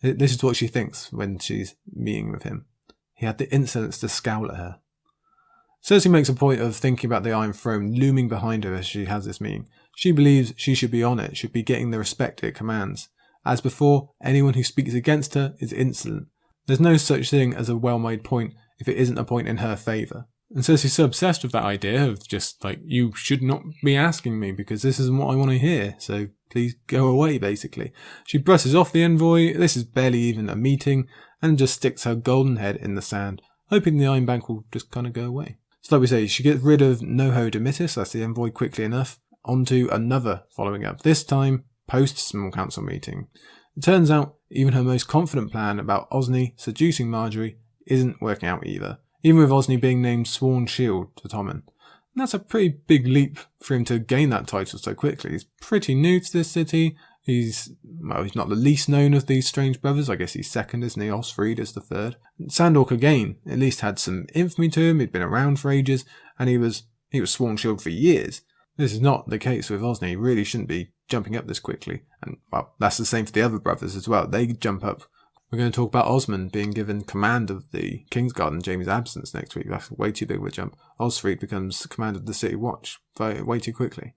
This is what she thinks when she's meeting with him. He had the insolence to scowl at her. Cersei makes a point of thinking about the Iron Throne looming behind her as she has this meeting. She believes she should be on it, should be getting the respect it commands. As before, anyone who speaks against her is insolent. There's no such thing as a well-made point if it isn't a point in her favour. And Cersei's so obsessed with that idea of just like, you should not be asking me because this isn't what I want to hear, so please go away, basically. She brushes off the envoy, this is barely even a meeting, and just sticks her golden head in the sand, hoping the Iron Bank will just kind of go away. So like we say, she gets rid of Noho Domitis, that's the envoy, quickly enough, onto another following up, this time post-Small Council meeting. It turns out even her most confident plan about Osney seducing Marjorie isn't working out either, even with Osney being named Sworn Shield to Tommen. And that's a pretty big leap for him to gain that title so quickly. He's pretty new to this city. He's not the least known of these strange brothers. I guess he's second, isn't he? Osfried is the third. Sandork again, at least had some infamy to him. He'd been around for ages, and he was Sworn Shield for years. This is not the case with Osney. He really shouldn't be jumping up this quickly. And well, that's the same for the other brothers as well. They jump up. We're going to talk about Osmond being given command of the Kingsguard in Jaime's absence next week. That's way too big of a jump. Osfried becomes commander of the City Watch way too quickly.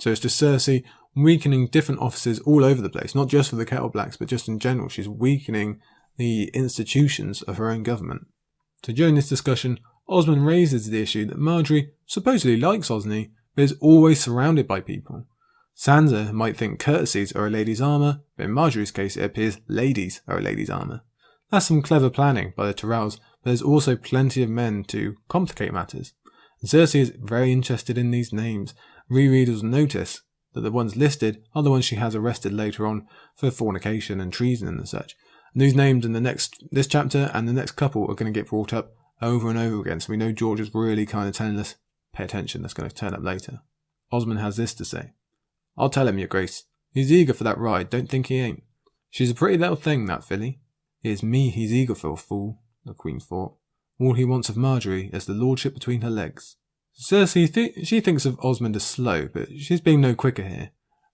So it's just Cersei weakening different offices all over the place, not just for the Kettle Blacks, but just in general. She's weakening the institutions of her own government. So during this discussion, Osmond raises the issue that Marjorie supposedly likes Osney, but is always surrounded by people. Sansa might think courtesies are a lady's armour, but in Marjorie's case it appears ladies are a lady's armour. That's some clever planning by the Tyrells, but there's also plenty of men to complicate matters. And Cersei is very interested in these names. Rereaders will notice that the ones listed are the ones she has arrested later on for fornication and treason and such. And these names in this chapter and the next couple are going to get brought up over and over again, so we know George is really kind of telling us, pay attention, that's going to turn up later. Osmond has this to say. I'll tell him, your grace. He's eager for that ride, don't think he ain't. She's a pretty little thing, that filly. It is me he's eager for, fool, the queen thought. All he wants of Marjorie is the lordship between her legs. Cersei, she thinks of Osmond as slow, but she's being no quicker here.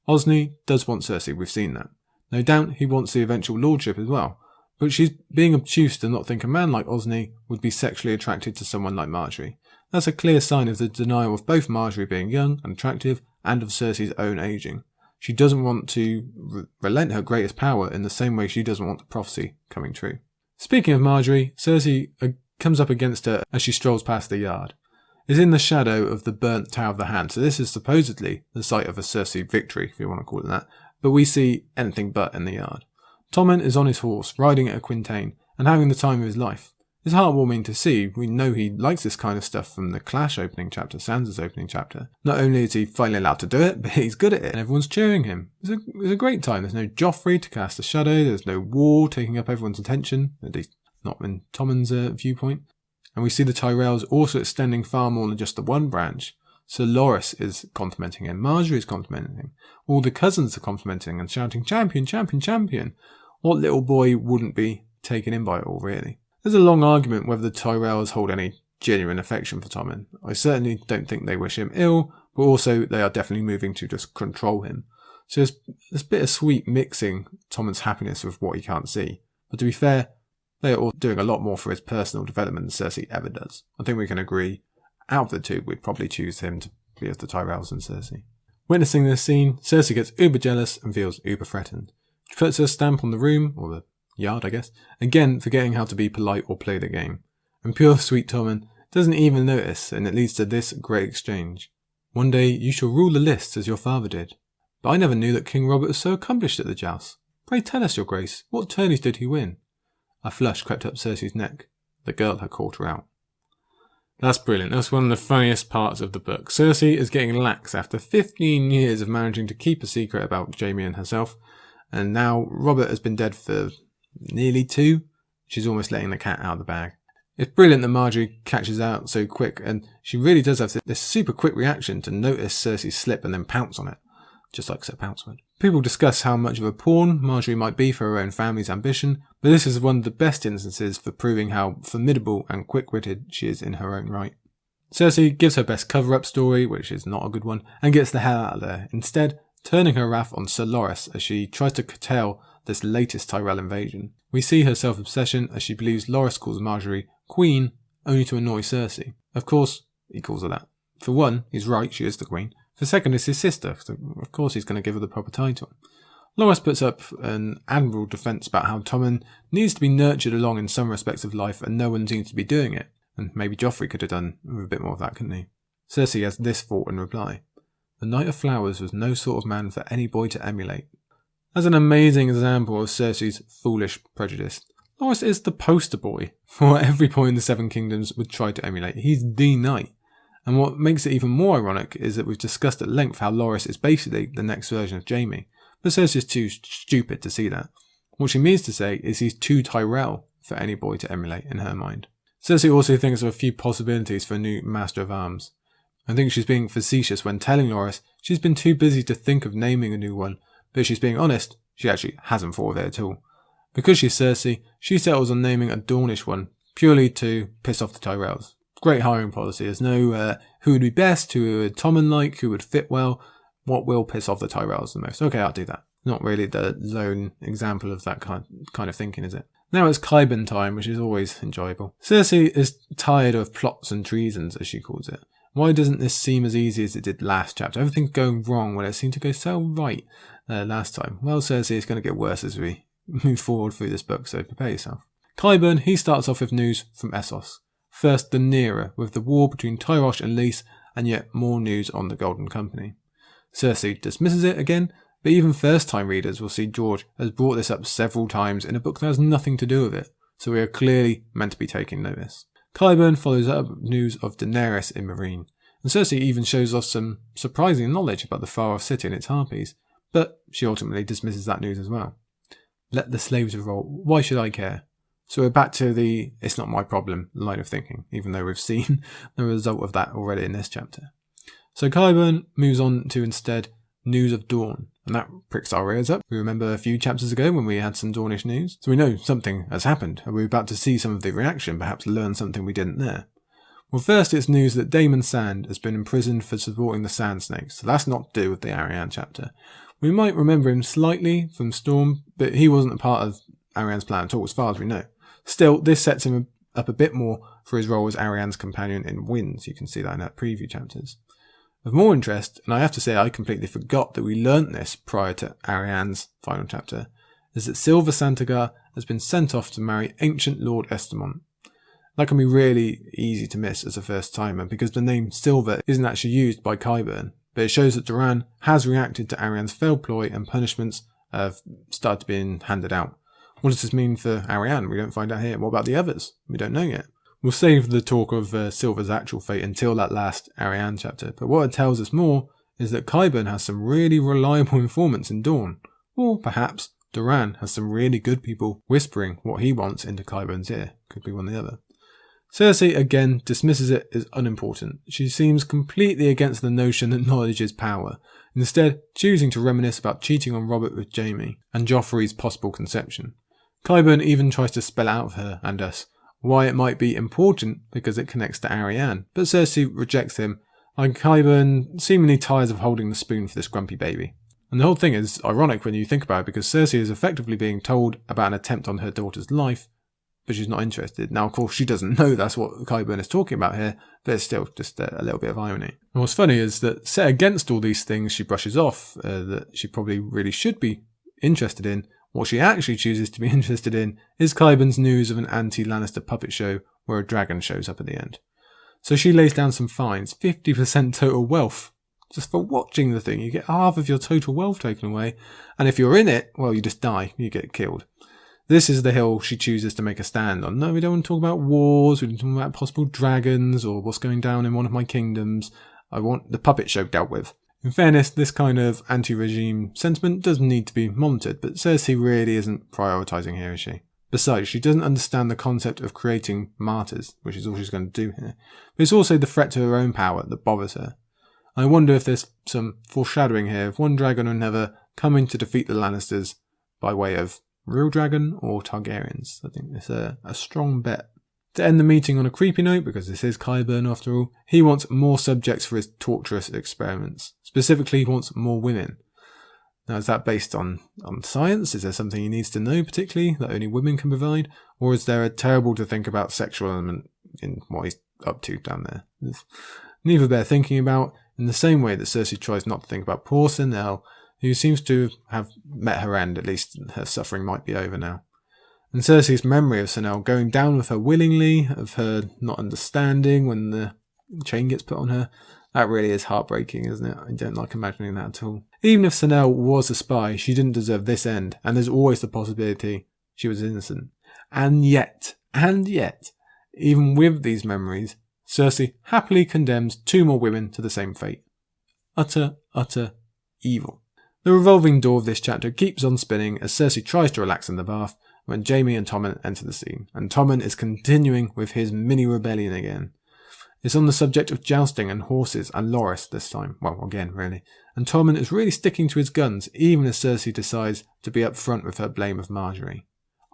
Osney does want Cersei, we've seen that. No doubt he wants the eventual lordship as well, but she's being obtuse to not think a man like Osney would be sexually attracted to someone like Marjorie. That's a clear sign of the denial of both Marjorie being young and attractive, and of Cersei's own ageing. She doesn't want to relent her greatest power in the same way she doesn't want the prophecy coming true. Speaking of Marjorie, Cersei comes up against her as she strolls past the yard. It's in the shadow of the burnt Tower of the Hand, so this is supposedly the site of a Cersei victory, if you want to call it that, but we see anything but in the yard. Tommen is on his horse, riding at a quintain, and having the time of his life. It's heartwarming to see. We know he likes this kind of stuff from the Clash opening chapter, Sansa's opening chapter. Not only is he finally allowed to do it, but he's good at it, and everyone's cheering him. It's a great time. There's no Joffrey to cast a shadow, there's no war taking up everyone's attention, at least not in Tommen's viewpoint. And we see the Tyrells also extending far more than just the one branch. Sir Loras is complimenting him, Marjorie is complimenting him, all the cousins are complimenting and shouting, champion, champion, champion. What little boy wouldn't be taken in by it all, really? There's a long argument whether the Tyrells hold any genuine affection for Tommen. I certainly don't think they wish him ill, but also they are definitely moving to just control him. So there's this bittersweet mixing Tommen's happiness with what he can't see. But to be fair, they are all doing a lot more for his personal development than Cersei ever does. I think we can agree, out of the two, we'd probably choose him to be of the Tyrells and Cersei. Witnessing this scene, Cersei gets uber jealous and feels uber threatened. She puts her stamp on the room, or the yard, I guess, again forgetting how to be polite or play the game. And pure sweet Tommen doesn't even notice, and it leads to this great exchange. One day you shall rule the lists as your father did. But I never knew that King Robert was so accomplished at the jousts. Pray tell us, your grace, what tourneys did he win? A flush crept up Cersei's neck. The girl had caught her out. That's brilliant. That's one of the funniest parts of the book. Cersei is getting lax after 15 years of managing to keep a secret about Jaime and herself, and now Robert has been dead for nearly 2. She's almost letting the cat out of the bag. It's brilliant that Marjorie catches out so quick, and she really does have this super quick reaction to notice Cersei's slip and then pounce on it, just like Sir Pounce would. People discuss how much of a pawn Marjorie might be for her own family's ambition, but this is one of the best instances for proving how formidable and quick-witted she is in her own right. Cersei gives her best cover-up story, which is not a good one, and gets the hell out of there, instead turning her wrath on Sir Loras as she tries to curtail this latest Tyrell invasion. We see her self-obsession as she believes Loras calls Marjorie Queen only to annoy Cersei. Of course, he calls her that. For one, he's right, she is the queen. For second, it's his sister, so of course he's going to give her the proper title. Loras puts up an admirable defence about how Tommen needs to be nurtured along in some respects of life and no one seems to be doing it. And maybe Joffrey could have done with a bit more of that, couldn't he? Cersei has this thought in reply. The Knight of Flowers was no sort of man for any boy to emulate. As an amazing example of Cersei's foolish prejudice, Loras is the poster boy for what every boy in the Seven Kingdoms would try to emulate. He's the knight. And what makes it even more ironic is that we've discussed at length how Loras is basically the next version of Jaime. But Cersei's too stupid to see that. What she means to say is he's too Tyrell for any boy to emulate in her mind. Cersei also thinks of a few possibilities for a new Master of Arms. I think she's being facetious when telling Loras she's been too busy to think of naming a new one, but if she's being honest, she actually hasn't thought of it at all. Because she's Cersei, she settles on naming a Dornish one, purely to piss off the Tyrells. Great hiring policy. There's no who would be best, who would Tommen like, who would fit well, what will piss off the Tyrells the most. Okay, I'll do that. Not really the lone example of that kind of thinking, is it? Now it's Qyburn time, which is always enjoyable. Cersei is tired of plots and treasons, as she calls it. Why doesn't this seem as easy as it did last chapter? Everything's going wrong when it seemed to go so right last time. Well, Cersei is going to get worse as we move forward through this book, so prepare yourself. Qyburn, he starts off with news from Essos. First, the nearer, with the war between Tyrosh and Lys, and yet more news on the Golden Company. Cersei dismisses it again, but even first-time readers will see George has brought this up several times in a book that has nothing to do with it, so we are clearly meant to be taking notice. Qyburn follows up with news of Daenerys in Meereen, and Cersei even shows us some surprising knowledge about the far-off city and its harpies, but she ultimately dismisses that news as well. Let the slaves revolt, why should I care? So we're back to the it's not my problem line of thinking, even though we've seen the result of that already in this chapter. So Qyburn moves on to instead news of Dawn, and that pricks our ears up. We remember a few chapters ago when we had some Dornish news, so we know something has happened, and we're about to see some of the reaction, perhaps learn something we didn't there. Well, first it's news that Daemon Sand has been imprisoned for supporting the Sand Snakes, so that's not to do with the Arianne chapter. We might remember him slightly from Storm, but he wasn't a part of Arianne's plan at all, as far as we know. Still, this sets him up a bit more for his role as Arianne's companion in Winds. You can see that in our preview chapters. Of more interest, and I have to say I completely forgot that we learnt this prior to Arianne's final chapter, is that Silva Santagar has been sent off to marry ancient Lord Estermont. That can be really easy to miss as a first timer because the name Silva isn't actually used by Qyburn, but it shows that Doran has reacted to Arianne's failed ploy and punishments have started being handed out. What does this mean for Arianne? We don't find out here. What about the others? We don't know yet. We'll save the talk of Silva's actual fate until that last Arianne chapter, but what it tells us more is that Qyburn has some really reliable informants in Dawn, or perhaps Doran has some really good people whispering what he wants into Qyburn's ear. Could be one or the other. Cersei again dismisses it as unimportant. She seems completely against the notion that knowledge is power, instead choosing to reminisce about cheating on Robert with Jaime and Joffrey's possible conception. Qyburn even tries to spell out of her and us why it might be important because it connects to Arianne, but Cersei rejects him, and Qyburn seemingly tires of holding the spoon for this grumpy baby. And the whole thing is ironic when you think about it because Cersei is effectively being told about an attempt on her daughter's life, but she's not interested. Now, of course, she doesn't know that's what Qyburn is talking about here, but it's still just a little bit of irony. And what's funny is that set against all these things she brushes off that she probably really should be interested in, what she actually chooses to be interested in is Qyburn's news of an anti-Lannister puppet show where a dragon shows up at the end. So she lays down some fines, 50% total wealth. Just for watching the thing, you get half of your total wealth taken away, and if you're in it, well, you just die, you get killed. This is the hill she chooses to make a stand on. No, we don't want to talk about wars, we don't talk about possible dragons, or what's going down in one of my kingdoms. I want the puppet show dealt with. In fairness, this kind of anti-regime sentiment does need to be monitored, but Cersei really isn't prioritising here, is she? Besides, she doesn't understand the concept of creating martyrs, which is all she's going to do here. But it's also the threat to her own power that bothers her. I wonder if there's some foreshadowing here of one dragon or another coming to defeat the Lannisters by way of real dragon or Targaryens. I think it's a strong bet. To end the meeting on a creepy note, because this is Qyburn after all, he wants more subjects for his torturous experiments. Specifically, he wants more women. Now, is that based on science? Is there something he needs to know particularly that only women can provide? Or is there a terrible to think about sexual element in what he's up to down there? Neither bear thinking about, in the same way that Cersei tries not to think about poor Samwell, who seems to have met her end. At least her suffering might be over now. And Cersei's memory of Samwell going down with her willingly, of her not understanding when the chain gets put on her, that really is heartbreaking, isn't it? I don't like imagining that at all. Even if Samwell was a spy, she didn't deserve this end, and there's always the possibility she was innocent. And yet, even with these memories, Cersei happily condemns 2 more women to the same fate. Utter evil. The revolving door of this chapter keeps on spinning as Cersei tries to relax in the bath when Jaime and Tommen enter the scene, and Tommen is continuing with his mini-rebellion again. It's on the subject of jousting and horses and Loras this time, well, again, really, and Tommen is really sticking to his guns even as Cersei decides to be upfront with her blame of Marjorie.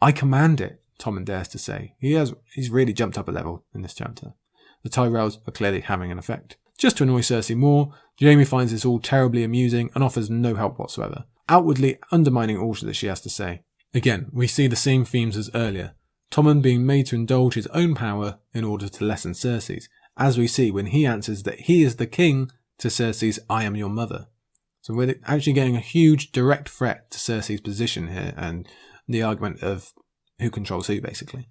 I command it, Tommen dares to say. He's really jumped up a level in this chapter. The Tyrells are clearly having an effect. Just to annoy Cersei more, Jaime finds this all terribly amusing and offers no help whatsoever, outwardly undermining all that she has to say. Again, we see the same themes as earlier, Tommen being made to indulge his own power in order to lessen Cersei's, as we see when he answers that he is the king to Cersei's I am your mother. So we're actually getting a huge direct threat to Cersei's position here and the argument of who controls who, basically.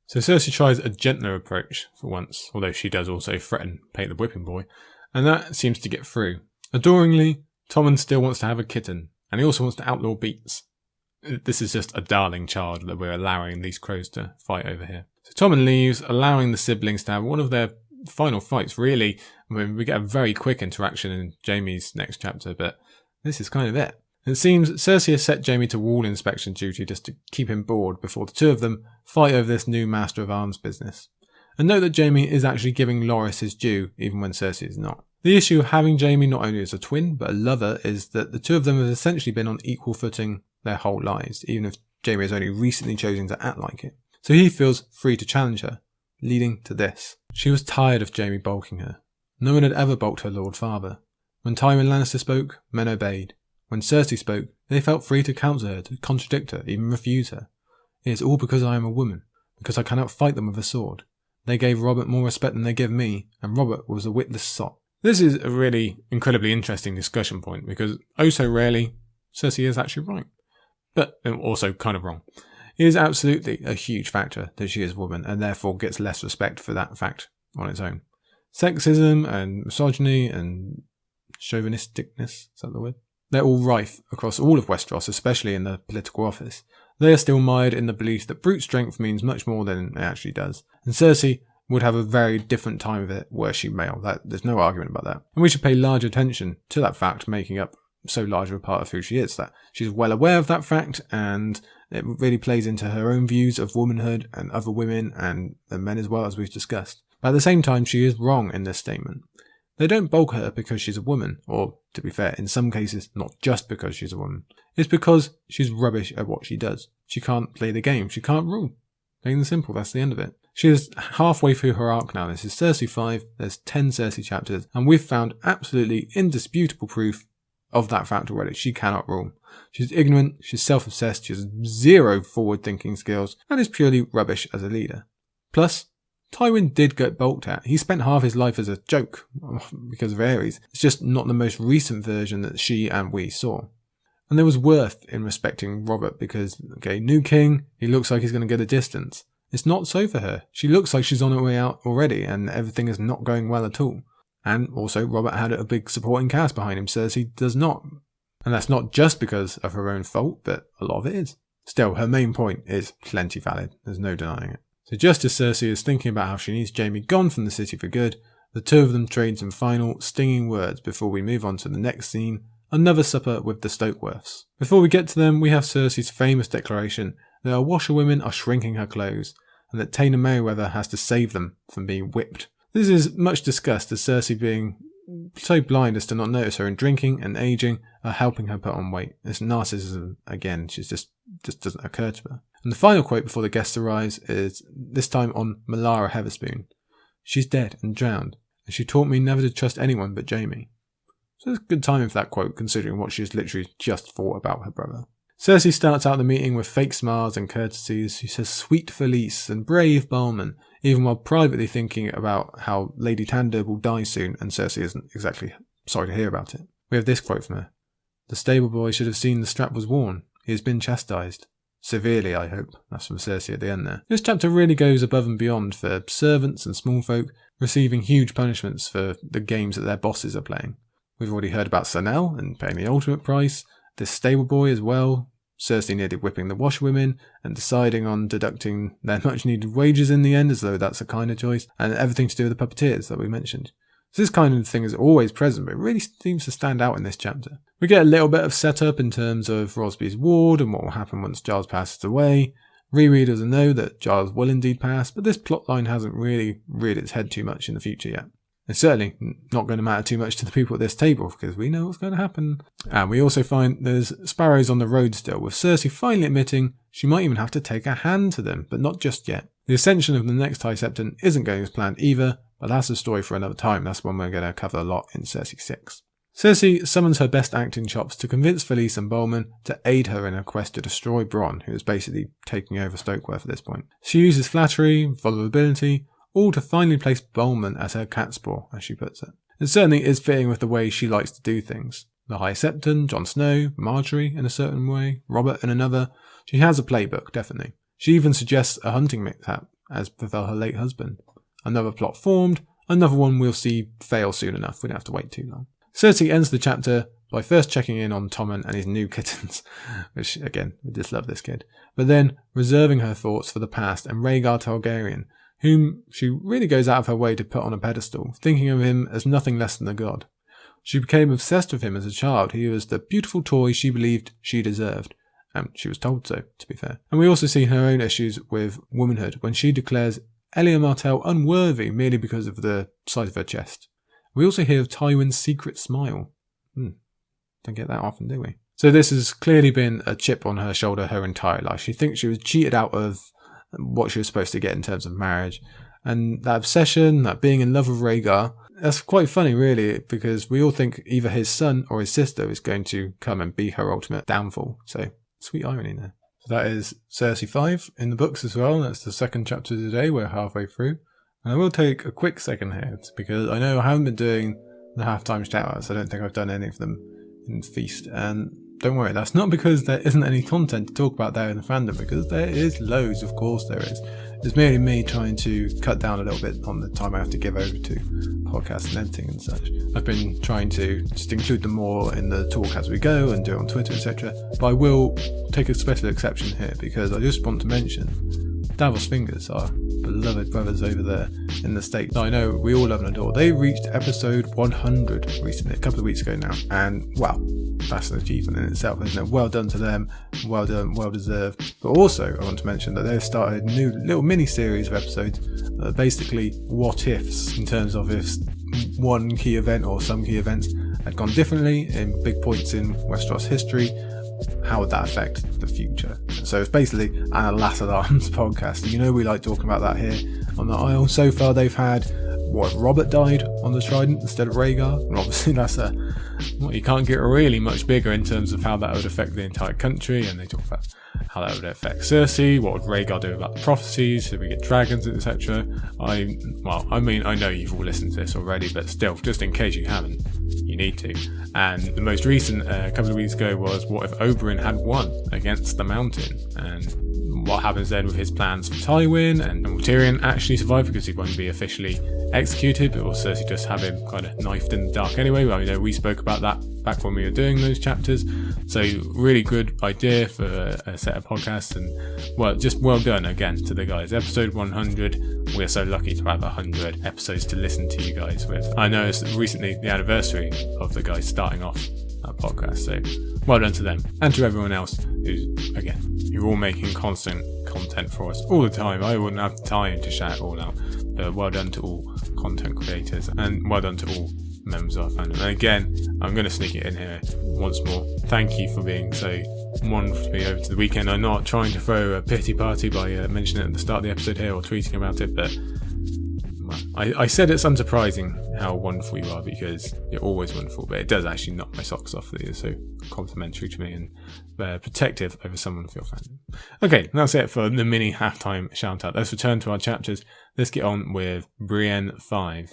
So Cersei tries a gentler approach for once, although she does also threaten Pate the Whipping Boy, and that seems to get through. Adoringly, Tommen still wants to have a kitten, and he also wants to outlaw beets. This is just a darling child that we're allowing these crows to fight over here. So Tommen leaves, allowing the siblings to have one of their final fights, really. I mean, we get a very quick interaction in Jaime's next chapter, but this is kind of it. It seems Cersei has set Jaime to wall inspection duty just to keep him bored before the 2 of them fight over this new Master of Arms business. And note that Jaime is actually giving Loras his due, even when Cersei is not. The issue of having Jaime not only as a twin, but a lover, is that the 2 of them have essentially been on equal footing their whole lives, even if Jaime has only recently chosen to act like it. So he feels free to challenge her, leading to this. She was tired of Jaime balking her. No one had ever balked her Lord Father. When Tywin Lannister spoke, men obeyed. When Cersei spoke, they felt free to counsel her, to contradict her, even refuse her. It is all because I am a woman, because I cannot fight them with a sword. They gave Robert more respect than they give me, and Robert was a witless sot. This is a really incredibly interesting discussion point, because oh so rarely, Cersei is actually right. But also kind of wrong. It is absolutely a huge factor that she is a woman, and therefore gets less respect for that fact on its own. Sexism and misogyny and chauvinisticness, is that the word? They're all rife across all of Westeros, especially in the political office. They are still mired in the belief that brute strength means much more than it actually does. And Cersei would have a very different time of it were she male. There's no argument about that. And we should pay large attention to that fact making up so large of a part of who she is. That she's well aware of that fact, and it really plays into her own views of womanhood and other women and men as well, as we've discussed. But at the same time, she is wrong in this statement. They don't bulk her because she's a woman, or, to be fair, in some cases, not just because she's a woman. It's because she's rubbish at what she does. She can't play the game. She can't rule. Plain and simple, that's the end of it. She is halfway through her arc now. This is Cersei V, there's 10 Cersei chapters, and we've found absolutely indisputable proof of that fact already. She cannot rule. She's ignorant, she's self-obsessed, she has zero forward-thinking skills, and is purely rubbish as a leader. Plus, Tywin did get bulked at. He spent half his life as a joke because of Aerys. It's just not the most recent version that she and we saw. And there was worth in respecting Robert because, okay, new king, he looks like he's going to get a distance. It's not so for her. She looks like she's on her way out already and everything is not going well at all. And also, Robert had a big supporting cast behind him. Cersei does not. And that's not just because of her own fault, but a lot of it is. Still, her main point is plenty valid. There's no denying it. So just as Cersei is thinking about how she needs Jaime gone from the city for good, the 2 of them trade some final stinging words before we move on to the next scene, another supper with the Stokeworths. Before we get to them, we have Cersei's famous declaration that her washerwomen are shrinking her clothes, and that Taena Merryweather has to save them from being whipped. This is much discussed as Cersei being so blind as to not notice her in drinking and aging are helping her put on weight. This narcissism, again, she just doesn't occur to her. And the final quote before the guests arrive is this time on Melara Heatherspoon. She's dead and drowned, and she taught me never to trust anyone but Jaime. So it's good timing for that quote, considering what she's literally just thought about her brother. Cersei starts out the meeting with fake smiles and courtesies. She says sweet Felice and brave Balman, even while privately thinking about how Lady Tanda will die soon, and Cersei isn't exactly sorry to hear about it. We have this quote from her. The stable boy should have seen the strap was worn. He has been chastised. Severely, I hope. That's from Cersei at the end there. This chapter really goes above and beyond for servants and small folk receiving huge punishments for the games that their bosses are playing. We've already heard about Sanel and paying the ultimate price, this stable boy as well, Cersei nearly whipping the washwomen and deciding on deducting their much needed wages in the end as though that's a kind of choice, and everything to do with the puppeteers that we mentioned. So this kind of thing is always present, but it really seems to stand out in this chapter. We get a little bit of setup in terms of Rosby's ward and what will happen once Giles passes away. Rereaders will know that Giles will indeed pass, but this plotline hasn't really reared its head too much in the future yet. It's certainly not going to matter too much to the people at this table because we know what's going to happen. And we also find there's sparrows on the road still, with Cersei finally admitting she might even have to take a hand to them, but not just yet. The ascension of the next High Septon isn't going as planned either, but that's a story for another time. That's one we're going to cover a lot in Cersei 6. Cersei summons her best acting chops to convince Felice and Balman to aid her in her quest to destroy Bronn, who is basically taking over Stokeworth at this point. She uses flattery, vulnerability, all to finally place Balman as her catspaw, as she puts it. It certainly is fitting with the way she likes to do things. The High Septon, Jon Snow, Marjorie in a certain way, Robert in another. She has a playbook, definitely. She even suggests a hunting mishap, as befell her late husband. Another plot formed, another one we'll see fail soon enough, we don't have to wait too long. Cersei ends the chapter by first checking in on Tommen and his new kittens, which, again, we just love this kid, but then reserving her thoughts for the past and Rhaegar Targaryen, whom she really goes out of her way to put on a pedestal, thinking of him as nothing less than a god. She became obsessed with him as a child. He was the beautiful toy she believed she deserved, and she was told so, to be fair. And we also see her own issues with womanhood when she declares Elia Martell unworthy merely because of the size of her chest. We also hear of Tywin's secret smile. Don't get that often, do we? So this has clearly been a chip on her shoulder her entire life. She thinks she was cheated out of what she was supposed to get in terms of marriage. And that obsession, that being in love with Rhaegar, that's quite funny really, because we all think either his son or his sister is going to come and be her ultimate downfall. So, sweet irony there. So that is Cersei 5 in the books as well. That's the second chapter today. We're halfway through. And I will take a quick second here, because I know I haven't been doing the halftime shout-outs. I don't think I've done any of them in Feast. And don't worry, that's not because there isn't any content to talk about there in the fandom, because there is loads, of course there is. It's merely me trying to cut down a little bit on the time I have to give over to podcasts and editing and such. I've been trying to just include them more in the talk as we go and do it on Twitter, etc. But I will take a special exception here, because I just want to mention Davos Fingers, our beloved brothers over there in the States. I know we all love and adore. They reached episode 100 recently, a couple of weeks ago now, and wow, that's an achievement in itself, isn't it? Well done to them, well done, well deserved. But also I want to mention that they've started a new little mini series of episodes that are basically what ifs, in terms of if one key event or some key events had gone differently in big points in Westeros history, how would that affect the future? So it's basically an Alas Alarms podcast. You know we like talking about that here on the Isle. So far they've had, what, Robert died on the Trident instead of Rhaegar? And obviously that's you can't get really much bigger in terms of how that would affect the entire country. And they talk about how that would affect Cersei. What would Rhaegar do about the prophecies? Should we get dragons, etc.? I know you've all listened to this already, but still, just in case you haven't, you need to. And the most recent, a couple of weeks ago, was what if Oberyn had won against the Mountain? And what happens then with his plans for Tywin? And will Tyrion actually survive because he won't be officially executed, but will Cersei just have him kind of knifed in the dark anyway? Well, you know, we spoke about that back when we were doing those chapters. So really good idea for a set of podcasts, and well done again to the guys. Episode 100, we're so lucky to have 100 episodes to listen to you guys with. I know it's recently the anniversary of the guys starting off that podcast, so well done to them, and to everyone else who's, again, you're all making constant content for us all the time. I wouldn't have time to shout it all out, but well done to all content creators, and well done to all members of our fandom. And again, I'm going to sneak it in here once more. Thank you for being so wonderful to me over to the weekend. I'm not trying to throw a pity party by mentioning it at the start of the episode here or tweeting about it, but Well, I said it's unsurprising how wonderful you are because you're always wonderful, but it does actually knock my socks off that you're so complimentary to me and protective over someone of your family. Okay, that's it for the mini halftime shout out. Let's return to our chapters. Let's get on with Brienne V.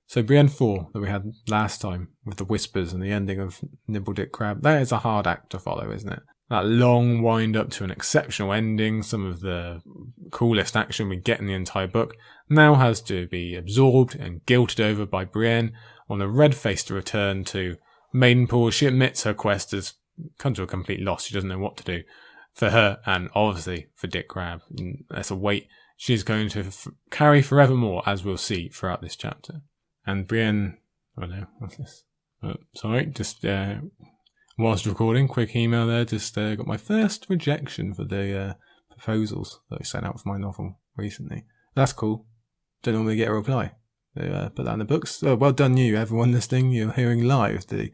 So Brienne IV that we had last time with the whispers and the ending of Nibble Dick Crab, that is a hard act to follow, isn't it? That long wind up to an exceptional ending, some of the coolest action we get in the entire book, now has to be absorbed and guilted over by Brienne on a red-faced return to Maidenpool. She admits her quest has come to a complete loss. She doesn't know what to do for her and obviously for Dick Crab. And that's a weight she's going to carry forevermore, as we'll see throughout this chapter. And Brienne, oh no, what's this? Sorry, just whilst recording, quick email there, just got my first rejection for the proposals that I sent out for my novel recently. That's cool. Don't normally get a reply. They put that in the books. Oh, well done you, everyone listening. You're hearing live the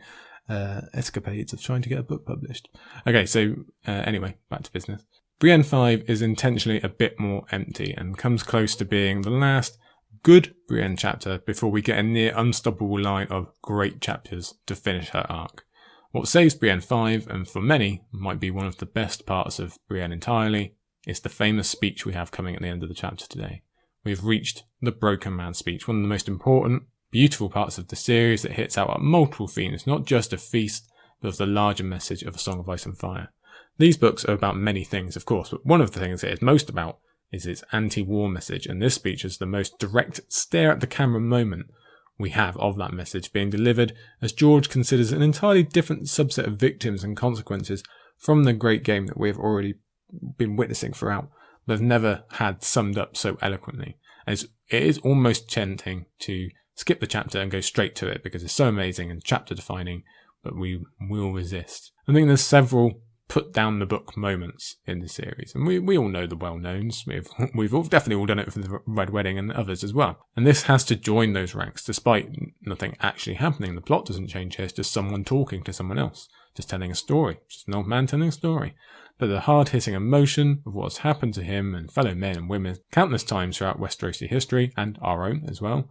escapades of trying to get a book published. Okay, so anyway, back to business. Brienne V is intentionally a bit more empty and comes close to being the last good Brienne chapter before we get a near unstoppable line of great chapters to finish her arc. What saves Brienne V, and for many might be one of the best parts of Brienne entirely, is the famous speech we have coming at the end of the chapter today. We've reached the Broken Man speech, one of the most important, beautiful parts of the series that hits out at multiple themes, not just of Feast, but of the larger message of A Song of Ice and Fire. These books are about many things, of course, but one of the things it is most about is its anti-war message, and this speech is the most direct stare at the camera moment we have of that message being delivered as George considers an entirely different subset of victims and consequences from the great game that we have already been witnessing throughout, but have never had summed up so eloquently. As it is almost tempting to skip the chapter and go straight to it because it's so amazing and chapter defining, but we will resist. I think there's several put down the book moments in the series, and we all know the well-knowns. We've all definitely all done it for the Red Wedding and others as well, and this has to join those ranks despite nothing actually happening. The plot doesn't change here, it's just someone talking to someone else, just telling a story, just an old man telling a story. But the hard-hitting emotion of what's happened to him and fellow men and women countless times throughout Westerosi history, and our own as well,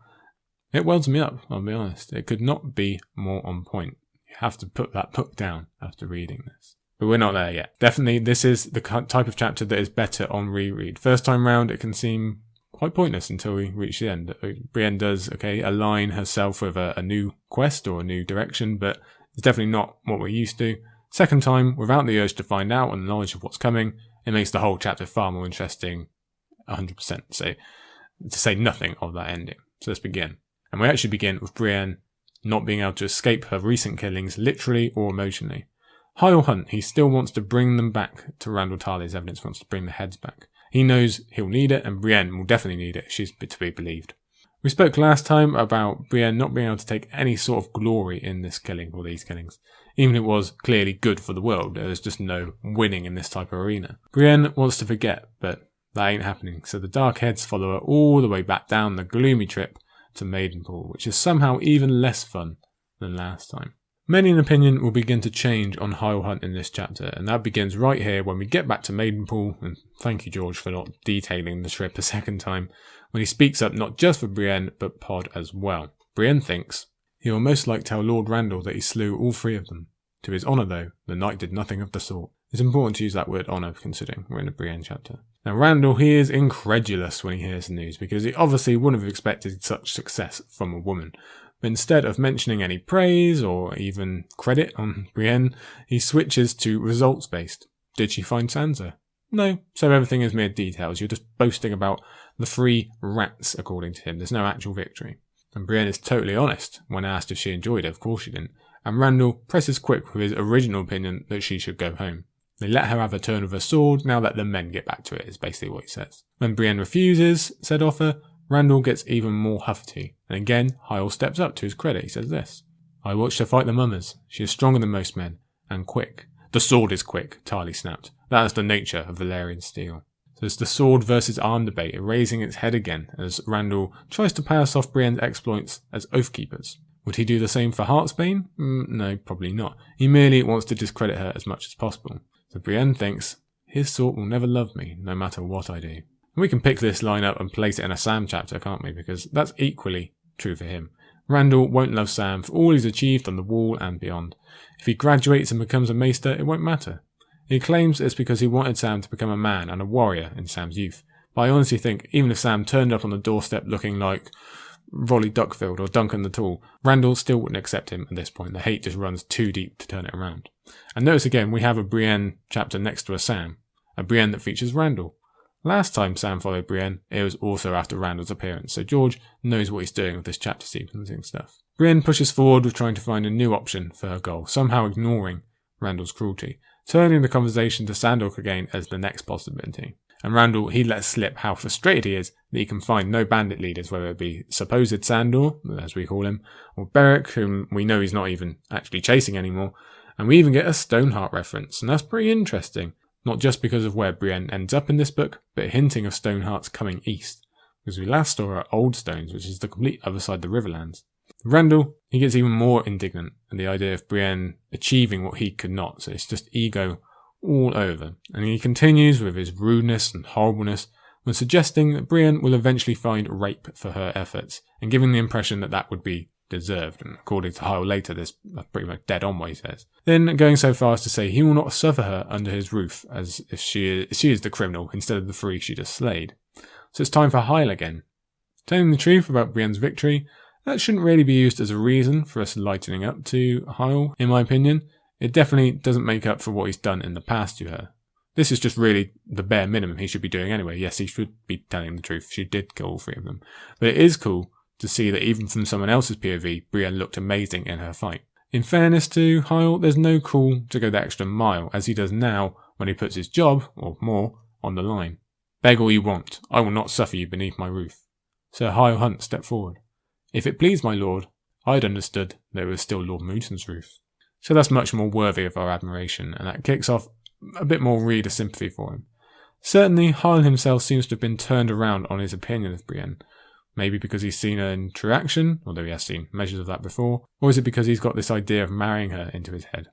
it welds me up, I'll be honest. It could not be more on point. You have to put that book down after reading this. But we're not there yet. Definitely, this is the type of chapter that is better on reread. First time round, it can seem quite pointless until we reach the end. Brienne does, align herself with a new quest or a new direction, but it's definitely not what we're used to. Second time, without the urge to find out and knowledge of what's coming, it makes the whole chapter far more interesting, 100%. So, to say nothing of that ending. So let's begin. And we actually begin with Brienne not being able to escape her recent killings, literally or emotionally. High or hunt, he still wants to bring them back to Randyll Tarly's evidence, wants to bring the heads back. He knows he'll need it, and Brienne will definitely need it if she's to be believed. We spoke last time about Brienne not being able to take any sort of glory in this killing, or these killings. Even if it was clearly good for the world, there's just no winning in this type of arena. Brienne wants to forget, but that ain't happening, so the Dark Heads follow her all the way back down the gloomy trip to Maidenpool, which is somehow even less fun than last time. Many an opinion will begin to change on High or Hunt in this chapter, and that begins right here when we get back to Maidenpool, and thank you George for not detailing the trip a second time, when he speaks up not just for Brienne, but Pod as well. Brienne thinks he will most like tell Lord Randyll that he slew all three of them. To his honour though, the knight did nothing of the sort. It's important to use that word honour considering we're in a Brienne chapter. Now Randyll, he is incredulous when he hears the news, because he obviously wouldn't have expected such success from a woman. But instead of mentioning any praise or even credit on Brienne, he switches to results-based. Did she find Sansa? No, so everything is mere details. You're just boasting about the 3 rats, according to him. There's no actual victory. And Brienne is totally honest when asked if she enjoyed it. Of course she didn't. And Randyll presses quick with his original opinion that she should go home. They let her have a turn with her sword, now let the men get back to it, is basically what he says. When Brienne refuses said offer, Randyll gets even more huffy, and again, Hyle steps up to his credit. He says this: I watched her fight the mummers. She is stronger than most men, and quick. The sword is quick, Tarly snapped. That is the nature of Valyrian steel. So it's the sword versus arm debate, raising its head again, as Randyll tries to pass off Brienne's exploits as oathkeepers. Would he do the same for Heartsbane? No, probably not. He merely wants to discredit her as much as possible. So Brienne thinks, his sort will never love me, no matter what I do. And we can pick this line up and place it in a Sam chapter, can't we? Because that's equally true for him. Randyll won't love Sam for all he's achieved on the wall and beyond. If he graduates and becomes a maester, it won't matter. He claims it's because he wanted Sam to become a man and a warrior in Sam's youth. But I honestly think even if Sam turned up on the doorstep looking like Rolly Duckfield or Duncan the Tall, Randyll still wouldn't accept him at this point. The hate just runs too deep to turn it around. And notice again, we have a Brienne chapter next to a Sam. A Brienne that features Randyll. Last time Sam followed Brienne, it was also after Randyll's appearance, so George knows what he's doing with this chapter sequencing stuff. Brienne pushes forward with trying to find a new option for her goal, somehow ignoring Randyll's cruelty, turning the conversation to Sandor again as the next possibility. And Randyll, he lets slip how frustrated he is that he can find no bandit leaders, whether it be supposed Sandor, as we call him, or Beric, whom we know he's not even actually chasing anymore, and we even get a Stoneheart reference, and that's pretty interesting. Not just because of where Brienne ends up in this book, but hinting of Stonehearts coming east, because we last saw her at Old Stones, which is the complete other side of the Riverlands. Randyll, he gets even more indignant at the idea of Brienne achieving what he could not, so it's just ego all over, and he continues with his rudeness and horribleness when suggesting that Brienne will eventually find rape for her efforts, and giving the impression that that would be deserved, and according to Hyle later, this pretty much dead on what he says. Then going so far as to say he will not suffer her under his roof, as if she is the criminal instead of the free she just slayed. So it's time for Hyle again. Telling the truth about Brienne's victory, that shouldn't really be used as a reason for us lightening up to Hyle, in my opinion. It definitely doesn't make up for what he's done in the past to her. This is just really the bare minimum he should be doing anyway. Yes, he should be telling the truth. She did kill all three of them. But it is cool to see that even from someone else's POV, Brienne looked amazing in her fight. In fairness to Hyle, there's no call to go the extra mile, as he does now when he puts his job, or more, on the line. Beg all you want, I will not suffer you beneath my roof. Sir Hyle Hunt stepped forward. If it pleased my lord, I'd understood that it was still Lord Mooton's roof. So that's much more worthy of our admiration, and that kicks off a bit more reader sympathy for him. Certainly, Hyle himself seems to have been turned around on his opinion of Brienne. Maybe because he's seen her in true action, although he has seen measures of that before, or is it because he's got this idea of marrying her into his head?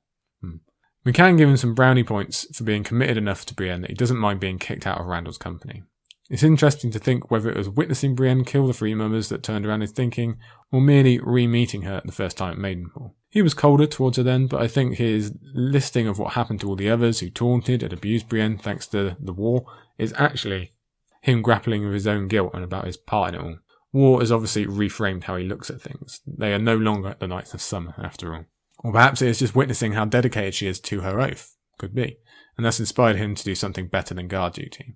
We can give him some brownie points for being committed enough to Brienne that he doesn't mind being kicked out of Randyll's company. It's interesting to think whether it was witnessing Brienne kill the three mummers that turned around his thinking, or merely re-meeting her the first time at Maidenpool. He was colder towards her then, but I think his listing of what happened to all the others who taunted and abused Brienne thanks to the war is actually him grappling with his own guilt and about his part in it all. War has obviously reframed how he looks at things. They are no longer the Knights of Summer, after all. Or perhaps it is just witnessing how dedicated she is to her oath. Could be. And thus inspired him to do something better than guard duty.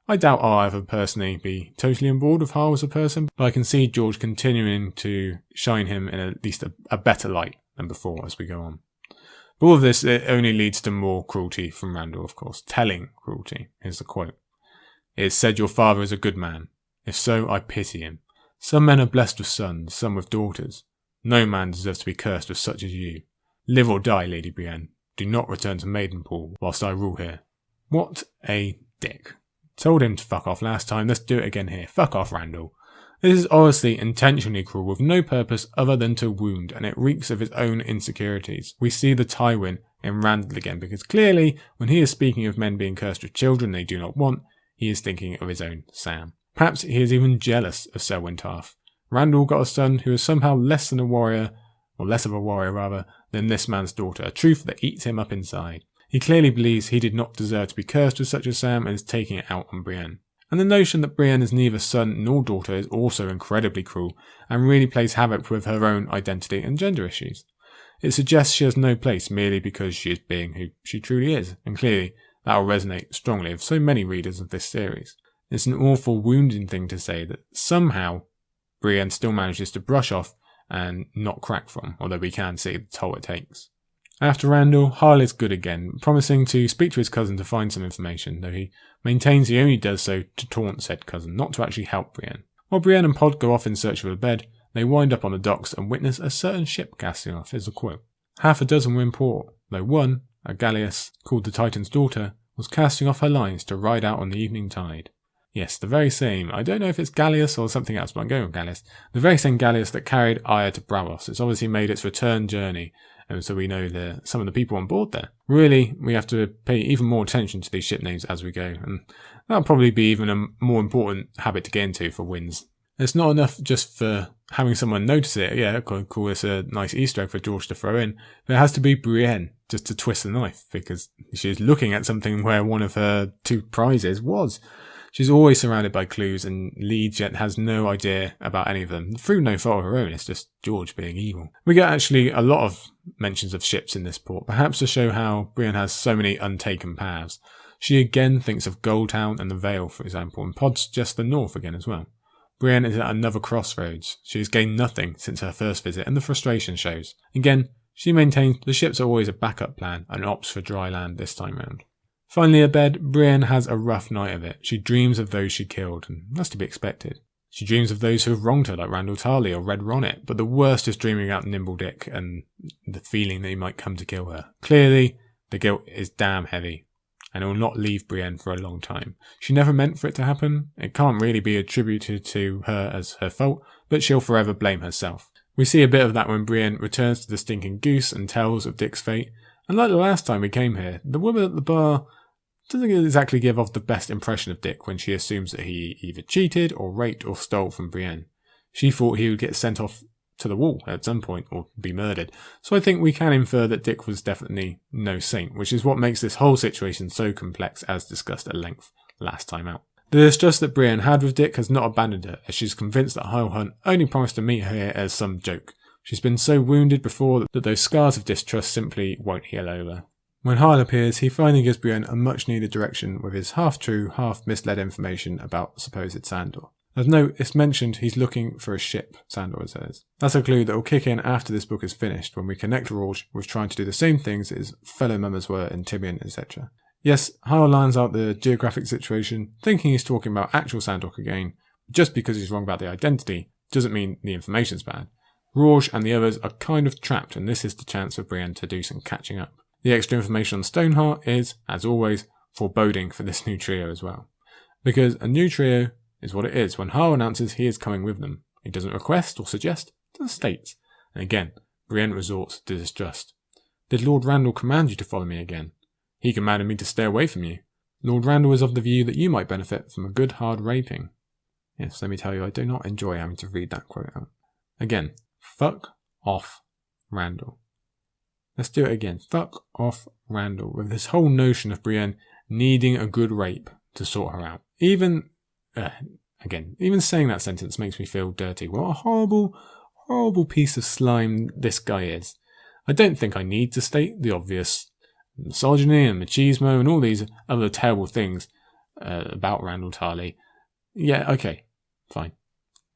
I doubt I'll ever personally be totally on board with Hyle as a person, but I can see George continuing to shine him in at least a better light than before as we go on. But all of this, it only leads to more cruelty from Randyll, of course. Telling cruelty. Here's the quote. It is said your father is a good man. If so, I pity him. Some men are blessed with sons, some with daughters. No man deserves to be cursed with such as you. Live or die, Lady Brienne. Do not return to Maidenpool whilst I rule here. What a dick. Told him to fuck off last time, let's do it again here. Fuck off, Randyll. This is honestly intentionally cruel with no purpose other than to wound, and it reeks of his own insecurities. We see the Tywin in Randyll again, because clearly, when he is speaking of men being cursed with children they do not want, he is thinking of his own Sam. Perhaps he is even jealous of Ser Wintarth. Randyll got a son who is somehow less of a warrior, than this man's daughter, a truth that eats him up inside. He clearly believes he did not deserve to be cursed with such a Sam and is taking it out on Brienne. And the notion that Brienne is neither son nor daughter is also incredibly cruel and really plays havoc with her own identity and gender issues. It suggests she has no place merely because she is being who she truly is, and clearly that will resonate strongly with so many readers of this series. It's an awful, wounding thing to say that somehow Brienne still manages to brush off and not crack from, although we can see the toll it takes. After Randyll, Hyle is good again, promising to speak to his cousin to find some information, though he maintains he only does so to taunt said cousin, not to actually help Brienne. While Brienne and Pod go off in search of a bed, they wind up on the docks and witness a certain ship casting off. Here's a quote. Half a dozen were in port, though one, a galleass called the Titan's Daughter, was casting off her lines to ride out on the evening tide. Yes, the very same. I don't know if it's galleass or something else, but I'm going with galleass. The very same galleass that carried Arya to Braavos. It's obviously made its return journey, and so we know some of the people on board there. Really, we have to pay even more attention to these ship names as we go, and that'll probably be even a more important habit to get into for wins. It's not enough just for having someone notice it. Yeah, call this a nice Easter egg for George to throw in, but it has to be Brienne just to twist the knife, because she's looking at something where one of her 2 prizes was. She's always surrounded by clues and leads, yet has no idea about any of them. Through no fault of her own, it's just George being evil. We get actually a lot of mentions of ships in this port, perhaps to show how Brienne has so many untaken paths. She again thinks of Goldtown and the Vale, for example, and pods just the north again as well. Brienne is at another crossroads. She has gained nothing since her first visit, and the frustration shows. Again, she maintains the ships are always a backup plan and opts for dry land this time round. Finally abed, Brienne has a rough night of it. She dreams of those she killed, and that's to be expected. She dreams of those who have wronged her, like Randyll Tarly or Red Ronnet, but the worst is dreaming about Nimble Dick and the feeling that he might come to kill her. Clearly, the guilt is damn heavy, and it will not leave Brienne for a long time. She never meant for it to happen. It can't really be attributed to her as her fault, but she'll forever blame herself. We see a bit of that when Brienne returns to the Stinking Goose and tells of Dick's fate, and like the last time we came here, the woman at the bar doesn't exactly give off the best impression of Dick when she assumes that he either cheated or raped or stole from Brienne. She thought he would get sent off to the wall at some point or be murdered, so I think we can infer that Dick was definitely no saint, which is what makes this whole situation so complex as discussed at length last time out. The distrust that Brienne had with Dick has not abandoned her, as she's convinced that Hyle Hunt only promised to meet her here as some joke. She's been so wounded before that those scars of distrust simply won't heal over. When Hyle appears, he finally gives Brienne a much-needed direction with his half-true, half-misled information about supposed Sandor. As note, it's mentioned he's looking for a ship, Sandor says. That's a clue that will kick in after this book is finished, when we connect Rouge with trying to do the same things his fellow members were in Tywin, etc. Yes, Hyle lines out the geographic situation, thinking he's talking about actual Sandor again. Just because he's wrong about the identity doesn't mean the information's bad. Rouge and the others are kind of trapped, and this is the chance for Brienne to do some catching up. The extra information on Stoneheart is, as always, foreboding for this new trio as well. Because a new trio is what it is when Hyle announces he is coming with them. He doesn't request or suggest, just states. And again, Brienne resorts to distrust. Did Lord Randyll command you to follow me again? He commanded me to stay away from you. Lord Randyll is of the view that you might benefit from a good hard raping. Yes, let me tell you, I do not enjoy having to read that quote out. Again, fuck off Randyll. Let's do it again. Fuck off Randyll, with this whole notion of Brienne needing a good rape to sort her out. Even saying that sentence makes me feel dirty. What a horrible, horrible piece of slime this guy is. I don't think I need to state the obvious misogyny and machismo and all these other terrible things about Randyll Tarly. Yeah, okay, fine.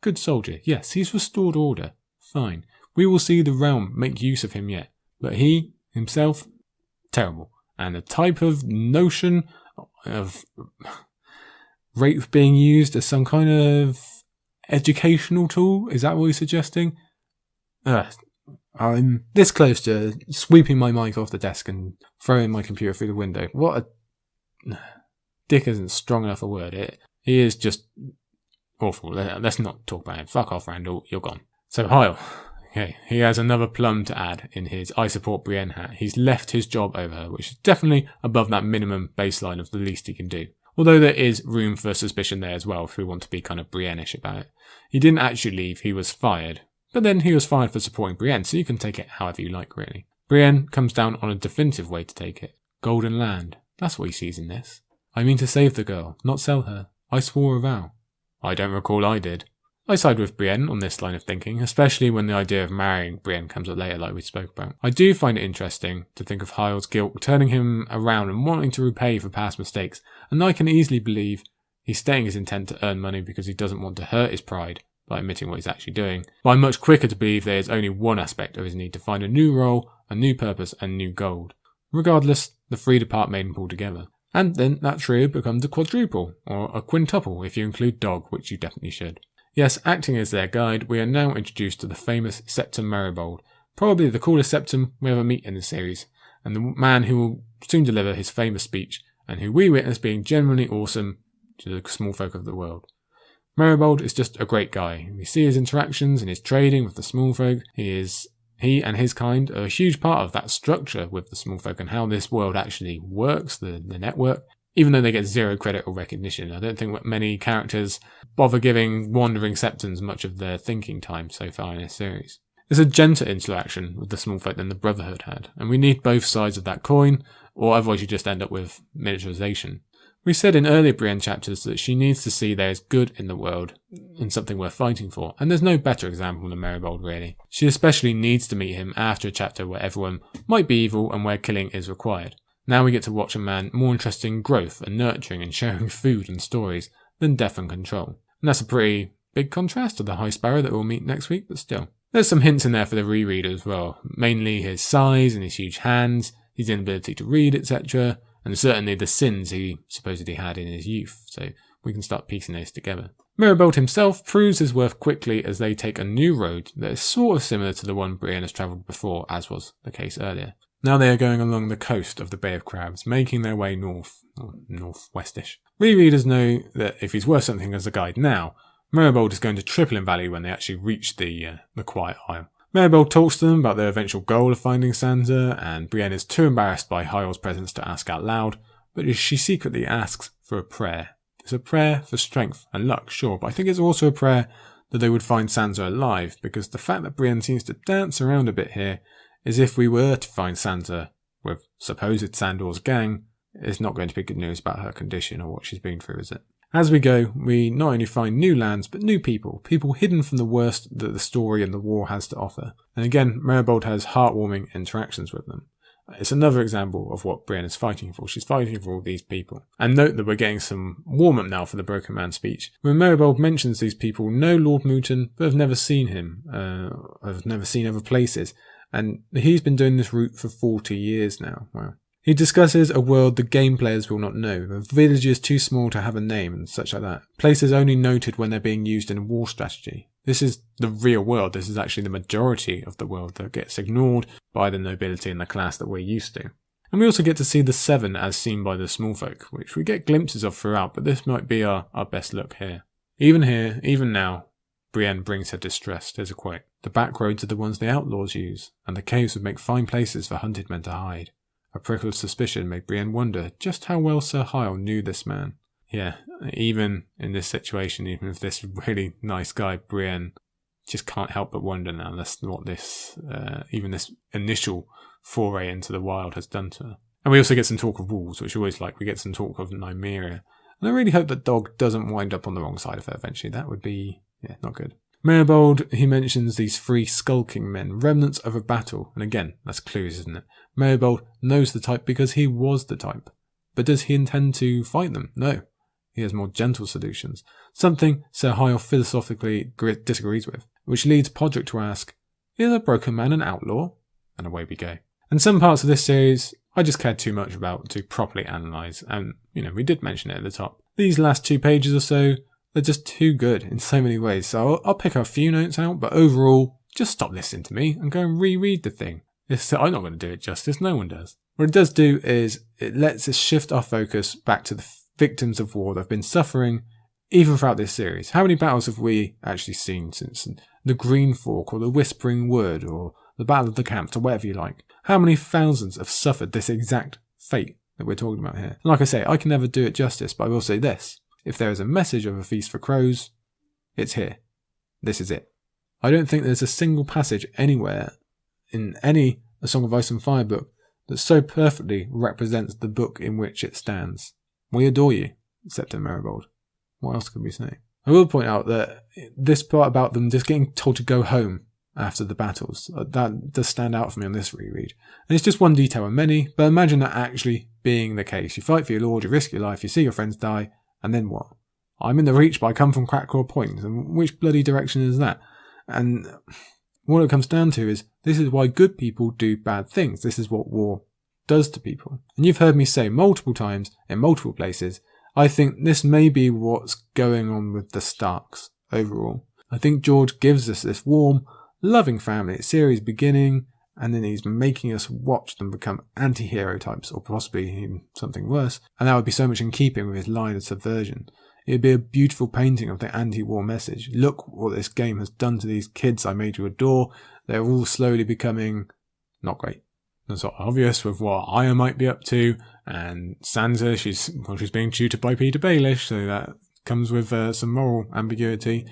Good soldier. Yes, he's restored order. Fine. We will see the realm make use of him yet. But he, himself, terrible. And the type of notion of rape being used as some kind of educational tool, is that what he's suggesting? I'm this close to sweeping my mic off the desk and throwing my computer through the window. Dick isn't strong enough a word. He is just awful. Let's not talk about him. Fuck off, Randyll. You're gone. So, Hyle. Okay, he has another plum to add in his I support Brienne hat. He's left his job over her, which is definitely above that minimum baseline of the least he can do. Although there is room for suspicion there as well if we want to be kind of Brienne-ish about it. He didn't actually leave, he was fired. But then he was fired for supporting Brienne, so you can take it however you like, really. Brienne comes down on a definitive way to take it. Golden land. That's what he sees in this. I mean to save the girl, not sell her. I swore a vow. I don't recall I did. I side with Brienne on this line of thinking, especially when the idea of marrying Brienne comes up later like we spoke about. I do find it interesting to think of Hyle's guilt turning him around and wanting to repay for past mistakes, and I can easily believe he's stating his intent to earn money because he doesn't want to hurt his pride by admitting what he's actually doing. But I'm much quicker to believe there is only one aspect of his need to find a new role, a new purpose and new gold. Regardless, the three depart Maidenpool together. And then that trio becomes a quadruple, or a quintuple if you include Dog, which you definitely should. Yes, acting as their guide, we are now introduced to the famous Septon Merrybold, probably the coolest Septon we ever meet in the series, and the man who will soon deliver his famous speech, and who we witness being genuinely awesome to the small folk of the world. Merrybold is just a great guy. We see his interactions and his trading with the small folk. He is He and his kind are a huge part of that structure with the small folk and how this world actually works, the network, even though they get zero credit or recognition. I don't think many characters bother giving Wandering Septons much of their thinking time so far in this series. There's a gentler interaction with the small folk than the Brotherhood had, and we need both sides of that coin, or otherwise you just end up with militarization. We said in earlier Brienne chapters that she needs to see there is good in the world and something worth fighting for, and there's no better example than Maribold really. She especially needs to meet him after a chapter where everyone might be evil and where killing is required. Now we get to watch a man more interested in growth and nurturing and sharing food and stories than death and control. And that's a pretty big contrast to the High Sparrow that we'll meet next week, but still. There's some hints in there for the rereader as well, mainly his size and his huge hands, his inability to read, etc., and certainly the sins he supposedly had in his youth, so we can start piecing those together. Maribold himself proves his worth quickly as they take a new road that is sort of similar to the one Brienne has travelled before, as was the case earlier. Now they are going along the coast of the Bay of Crabs, making their way north, or northwestish. Rereaders know that if he's worth something as a guide now, Maribold is going to triple in value when they actually reach the Quiet Isle. Maribold talks to them about their eventual goal of finding Sansa, and Brienne is too embarrassed by Hyol's presence to ask out loud, but she secretly asks for a prayer. It's a prayer for strength and luck, sure, but I think it's also a prayer that they would find Sansa alive, because the fact that Brienne seems to dance around a bit here is if we were to find Sansa with supposed Sandor's gang, it's not going to be good news about her condition or what she's been through, is it? As we go, we not only find new lands, but new people hidden from the worst that the story and the war has to offer. And again, Maribold has heartwarming interactions with them. It's another example of what Brienne is fighting for. She's fighting for all these people. And note that we're getting some warm-up now for the Broken Man speech. When Maribold mentions these people know Lord Mouton, but have never seen him, have never seen other places. And he's been doing this route for 40 years now. Wow. He discusses a world the game players will not know, the villages too small to have a name and such like that. Places only noted when they're being used in a war strategy. This is the real world. This is actually the majority of the world that gets ignored by the nobility and the class that we're used to. And we also get to see the Seven as seen by the small folk, which we get glimpses of throughout, but this might be our best look here. Even now, Brienne brings her distress. There's a quote. The back roads are the ones the outlaws use, and the caves would make fine places for hunted men to hide. A prickle of suspicion made Brienne wonder just how well Sir Hyle knew this man. Yeah, even in this situation, even with this really nice guy, Brienne just can't help but wonder now. That's what this, even this initial foray into the wild has done to her. And we also get some talk of wolves, which I always like. We get some talk of Nymeria. And I really hope that Dog doesn't wind up on the wrong side of her eventually. That would be, not good. Maribold, he mentions these 3 skulking men, remnants of a battle, and again, that's clues, isn't it? Maribold knows the type because he was the type. But does he intend to fight them? No. He has more gentle solutions, something Sir Hyle philosophically disagrees with, which leads Podrick to ask, is a broken man an outlaw? And away we go. And some parts of this series I just cared too much about to properly analyse, and, we did mention it at the top. These last 2 pages or so, they're just too good in so many ways, so I'll pick a few notes out, but overall, just stop listening to me and go and reread the thing. I'm not going to do it justice, no one does. What it does do is, it lets us shift our focus back to the victims of war that have been suffering, even throughout this series. How many battles have we actually seen since the Green Fork, or the Whispering Wood, or the Battle of the Camps, or whatever you like? How many thousands have suffered this exact fate that we're talking about here? And like I say, I can never do it justice, but I will say this. If there is a message of a feast for crows, it's here. This is it. I don't think there's a single passage anywhere in any A Song of Ice and Fire book that so perfectly represents the book in which it stands. We adore you, Septa Maribold. What else can we say? I will point out that this part about them just getting told to go home after the battles, that does stand out for me on this reread. And it's just one detail of many, but imagine that actually being the case. You fight for your lord, you risk your life, you see your friends die, and then what? I'm in the Reach, but I come from Crackclaw Point. And which bloody direction is that? And what it comes down to is, this is why good people do bad things. This is what war does to people. And you've heard me say multiple times, in multiple places, I think this may be what's going on with the Starks overall. I think George gives us this warm, loving family at series beginning, and then he's making us watch them become anti-hero types, or possibly even something worse, and that would be so much in keeping with his line of subversion. It'd be a beautiful painting of the anti-war message. Look what this game has done to these kids I made you adore. They're all slowly becoming not great. It's sort of obvious with what Arya might be up to, and Sansa, she's being tutored by Petyr Baelish, so that comes with some moral ambiguity.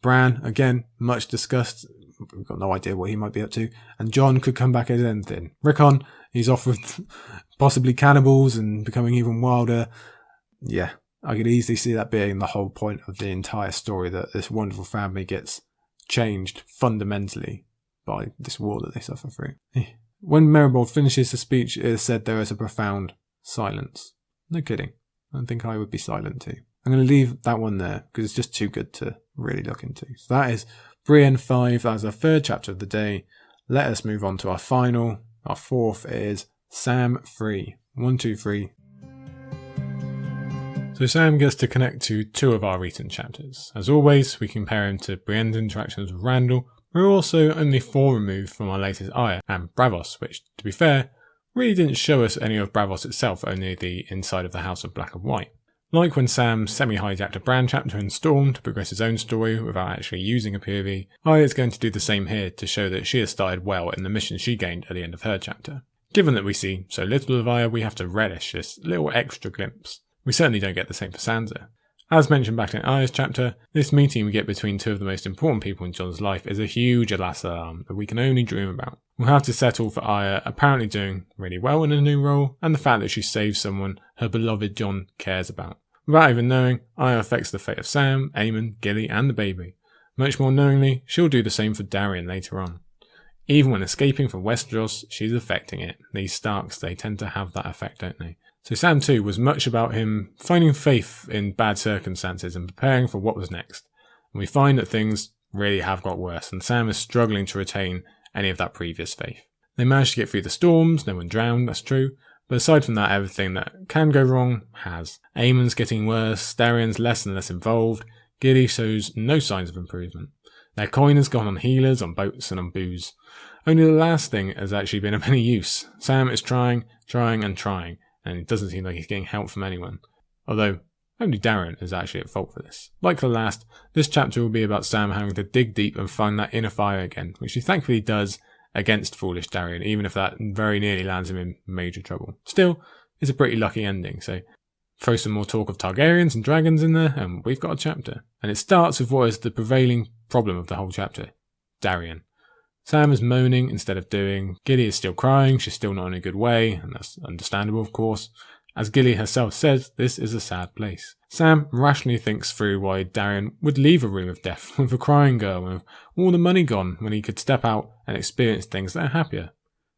Bran, again, much discussed. We've got no idea what he might be up to. And Jon could come back as anything. Rickon, he's off with possibly cannibals and becoming even wilder. Yeah, I could easily see that being the whole point of the entire story, that this wonderful family gets changed fundamentally by this war that they suffer through. When Merrybold finishes the speech, it is said there is a profound silence. No kidding. I think I would be silent too. I'm going to leave that one there because it's just too good to really look into. So that is Brienne V. That's our third chapter of the day. Let us move on to our final. Our fourth is Sam III. 1, 2, 3. So Sam gets to connect to two of our recent chapters. As always, we compare him to Brienne's interactions with Randyll. We're also only 4 removed from our latest Arya and Braavos, which, to be fair, really didn't show us any of Braavos itself, only the inside of the House of Black and White. Like when Sam semi-hijacked a Bran chapter in Storm to progress his own story without actually using a POV, Arya is going to do the same here to show that she has started well in the mission she gained at the end of her chapter. Given that we see so little of Arya, we have to relish this little extra glimpse. We certainly don't get the same for Sansa. As mentioned back in Arya's chapter, this meeting we get between two of the most important people in Jon's life is a huge alas alarm that we can only dream about. We'll have to settle for Arya apparently doing really well in a new role, and the fact that she saves someone her beloved Jon cares about. Without even knowing, Arya affects the fate of Sam, Aemon, Gilly and the baby. Much more knowingly, she'll do the same for Darian later on. Even when escaping from Westeros, she's affecting it. These Starks, they tend to have that effect, don't they? So Sam 2 was much about him finding faith in bad circumstances and preparing for what was next. And we find that things really have got worse, and Sam is struggling to retain any of that previous faith. They managed to get through the storms, no one drowned, that's true, but aside from that, everything that can go wrong has. Aemon's getting worse, Darian's less and less involved, Gilly shows no signs of improvement. Their coin has gone on healers, on boats and on booze. Only the last thing has actually been of any use. Sam is trying, and it doesn't seem like he's getting help from anyone. Although, only Darian is actually at fault for this. Like the last, this chapter will be about Sam having to dig deep and find that inner fire again, which he thankfully does against foolish Darian, even if that very nearly lands him in major trouble. Still, it's a pretty lucky ending, so throw some more talk of Targaryens and dragons in there, and we've got a chapter. And it starts with what is the prevailing problem of the whole chapter: Darian. Sam is moaning instead of doing. Gilly is still crying, she's still not in a good way, and that's understandable, of course. As Gilly herself says, this is a sad place. Sam rationally thinks through why Darian would leave a room of death with a crying girl and with all the money gone when he could step out and experience things that are happier.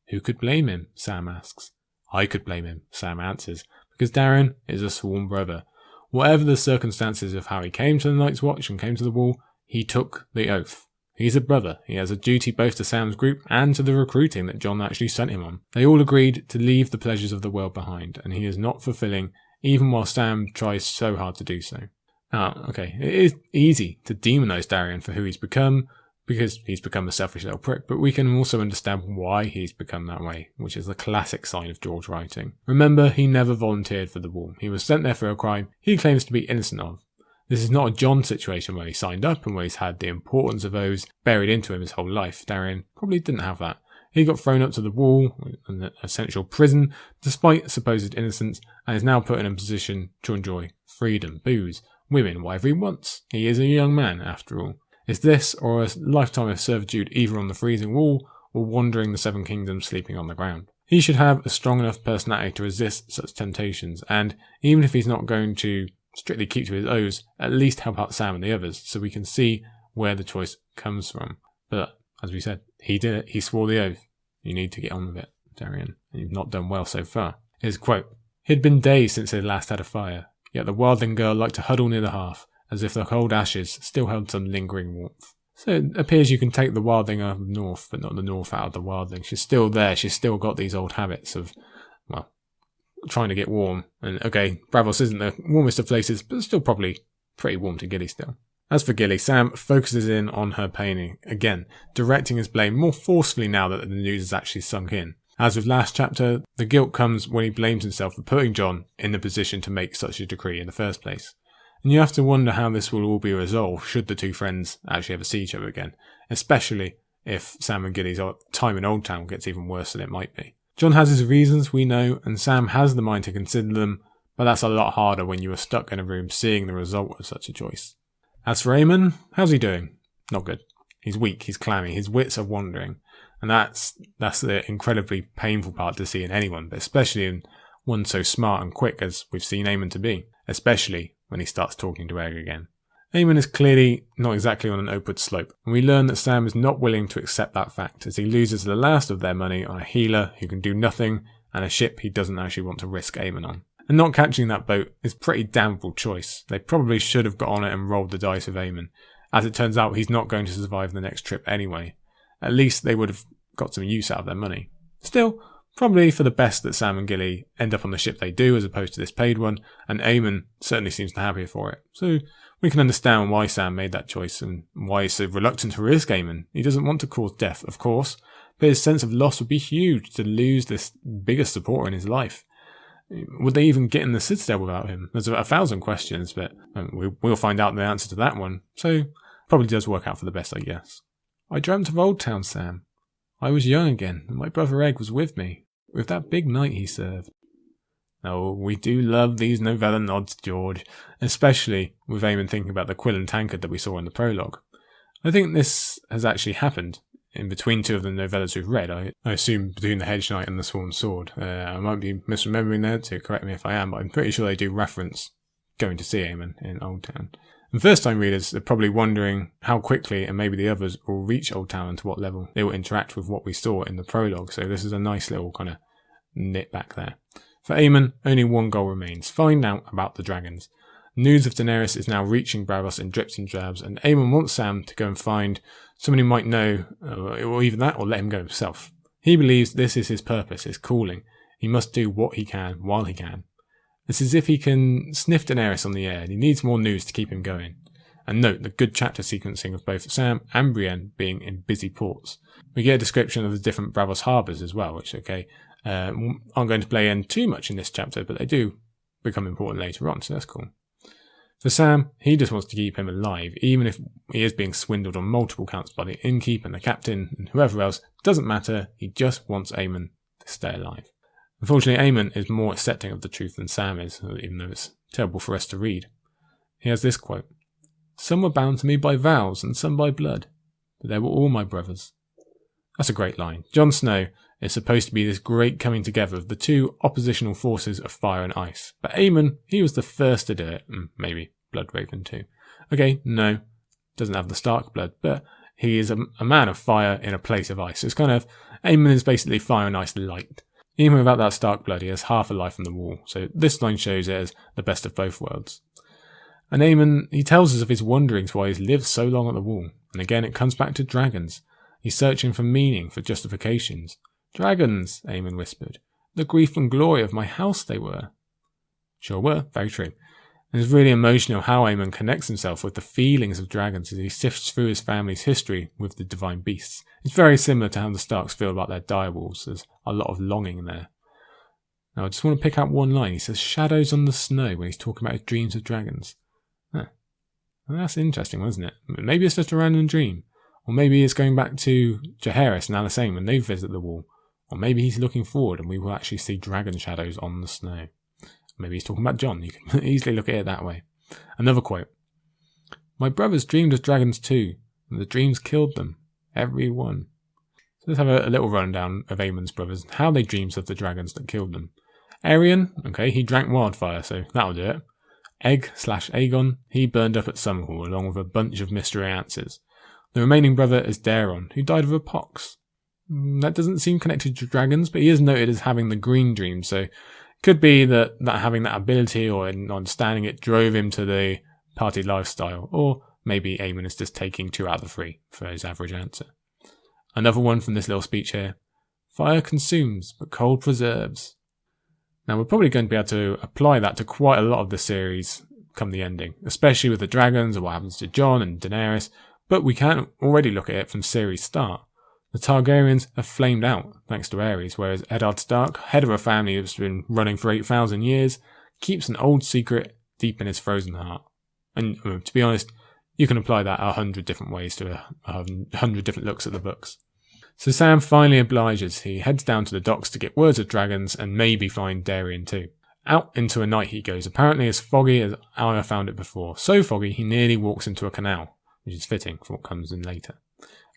Who could blame him? Sam asks. I could blame him, Sam answers, because Darian is a sworn brother. Whatever the circumstances of how he came to the Night's Watch and came to the Wall, he took the oath. He's a brother. He has a duty both to Sam's group and to the recruiting that Jon actually sent him on. They all agreed to leave the pleasures of the world behind, and he is not fulfilling, even while Sam tries so hard to do so. Okay, it is easy to demonise Darian for who he's become, because he's become a selfish little prick, but we can also understand why he's become that way, which is the classic sign of George writing. Remember, he never volunteered for the Wall. He was sent there for a crime he claims to be innocent of. This is not a Jon situation where he signed up and where he's had the importance of oaths buried into him his whole life. Darian probably didn't have that. He got thrown up to the Wall, an essential prison, despite supposed innocence, and is now put in a position to enjoy freedom, booze, women, whatever he wants. He is a young man, after all. Is this, or a lifetime of servitude either on the freezing wall, or wandering the Seven Kingdoms sleeping on the ground? He should have a strong enough personality to resist such temptations, and even if he's not going to strictly keep to his oaths, at least help out Sam and the others, so we can see where the choice comes from. But, as we said, he did it, he swore the oath. You need to get on with it, Darian, and you've not done well so far. His quote: "It had been days since they last had a fire, yet the wildling girl liked to huddle near the hearth, as if the cold ashes still held some lingering warmth." So it appears you can take the wildling out of the north, but not the north out of the wildling. She's still there, she's still got these old habits of, well, trying to get warm. And okay, Braavos isn't the warmest of places, but it's still probably pretty warm to Gilly still. As for Gilly, Sam focuses in on her painting, again, directing his blame more forcefully now that the news has actually sunk in. As with last chapter, the guilt comes when he blames himself for putting Jon in the position to make such a decree in the first place. And you have to wonder how this will all be resolved should the two friends actually ever see each other again, especially if Sam and Gilly's time in Old Town gets even worse than it might be. Jon has his reasons, we know, and Sam has the mind to consider them, but that's a lot harder when you are stuck in a room seeing the result of such a choice. As for Aemon, how's he doing? Not good. He's weak, he's clammy, his wits are wandering, and that's the incredibly painful part to see in anyone, but especially in one so smart and quick as we've seen Aemon to be, especially when he starts talking to Egg again. Aemon is clearly not exactly on an upward slope, and we learn that Sam is not willing to accept that fact as he loses the last of their money on a healer who can do nothing and a ship he doesn't actually want to risk Aemon on. And not catching that boat is a pretty damnable choice. They probably should have got on it and rolled the dice with Aemon. As it turns out, he's not going to survive the next trip anyway. At least they would have got some use out of their money. Still, probably for the best that Sam and Gilly end up on the ship they do as opposed to this paid one, and Aemon certainly seems the happier for it. So we can understand why Sam made that choice and why he's so reluctant to risk Aemon. He doesn't want to cause death, of course, but his sense of loss would be huge to lose this biggest supporter in his life. Would they even get in the Citadel without him? There's 1,000 questions, but we'll find out the answer to that one. So, probably does work out for the best, I guess. I dreamt of Old Town, Sam. I was young again, and my brother Egg was with me, with that big knight he served. Oh, we do love these novella nods, George, especially with Aemon thinking about the quill and tankard that we saw in the prologue. I think this has actually happened in between two of the novellas we've read. I assume between the Hedge Knight and the Sworn Sword. I might be misremembering there, to correct me if I am, but I'm pretty sure they do reference going to see Aemon in Old Town. And first-time readers are probably wondering how quickly, and maybe the others, will reach Old Town and to what level they will interact with what we saw in the prologue, so this is a nice little kind of nit back there. For Aemon, only one goal remains: find out about the dragons. News of Daenerys is now reaching Braavos in drips and drabs, and Aemon wants Sam to go and find someone who might know, or even that, or let him go himself. He believes this is his purpose, his calling. He must do what he can while he can. It's as if he can sniff Daenerys on the air, and he needs more news to keep him going. And note the good chapter sequencing of both Sam and Brienne being in busy ports. We get a description of the different Braavos harbours as well, which, aren't going to play in too much in this chapter, but they do become important later on, so that's cool. For Sam, he just wants to keep him alive, even if he is being swindled on multiple counts by the innkeep and the captain and whoever else. Doesn't matter, he just wants Aemon to stay alive. Unfortunately, Aemon is more accepting of the truth than Sam is, even though it's terrible for us to read. He has this quote: "Some were bound to me by vows and some by blood, but they were all my brothers." That's a great line. Jon Snow is supposed to be this great coming together of the two oppositional forces of fire and ice. But Aemon, he was the first to do it. Maybe Bloodraven too. Okay, no, doesn't have the Stark blood, but he is a man of fire in a place of ice. It's kind of, Aemon is basically fire and ice light. Even without that Stark blood, he has half a life on the wall. So this line shows it as the best of both worlds. And Aemon, he tells us of his wanderings while he's lived so long at the wall. And again, it comes back to dragons. He's searching for meaning, for justifications. "Dragons," Aemon whispered. "The grief and glory of my house they were." Sure were, very true. And it's really emotional how Aemon connects himself with the feelings of dragons as he sifts through his family's history with the divine beasts. It's very similar to how the Starks feel about their direwolves. There's a lot of longing there. Now I just want to pick out one line. He says shadows on the snow when he's talking about his dreams of dragons. Well, that's interesting, wasn't it? Maybe it's just a random dream. Or maybe it's going back to Jaehaerys and Alysanne when they visit the wall. Or maybe he's looking forward and we will actually see dragon shadows on the snow. Maybe he's talking about Jon. You can easily look at it that way. Another quote: "My brothers dreamed of dragons too, and the dreams killed them. Every one." So let's have a little rundown of Aemon's brothers and how they dreamed of the dragons that killed them. Aerion, okay, he drank wildfire, so that'll do it. Egg/Aegon, he burned up at Summerhall along with a bunch of mystery answers. The remaining brother is Daeron, who died of a pox. That doesn't seem connected to dragons, but he is noted as having the green dream, so could be that having that ability or understanding it drove him to the party lifestyle, or maybe Aemon is just taking 2 out of 3 for his average answer. Another one from this little speech here: "Fire consumes, but cold preserves." Now we're probably going to be able to apply that to quite a lot of the series come the ending, especially with the dragons or what happens to Jon and Daenerys, but we can already look at it from series start. The Targaryens have flamed out, thanks to Aerys, whereas Eddard Stark, head of a family that's been running for 8,000 years, keeps an old secret deep in his frozen heart. And to be honest, you can apply that 100 different ways to 100 different looks at the books. So Sam finally obliges. He heads down to the docks to get words of dragons and maybe find Darien too. Out into a night he goes, apparently as foggy as Arya found it before. So foggy he nearly walks into a canal, which is fitting for what comes in later.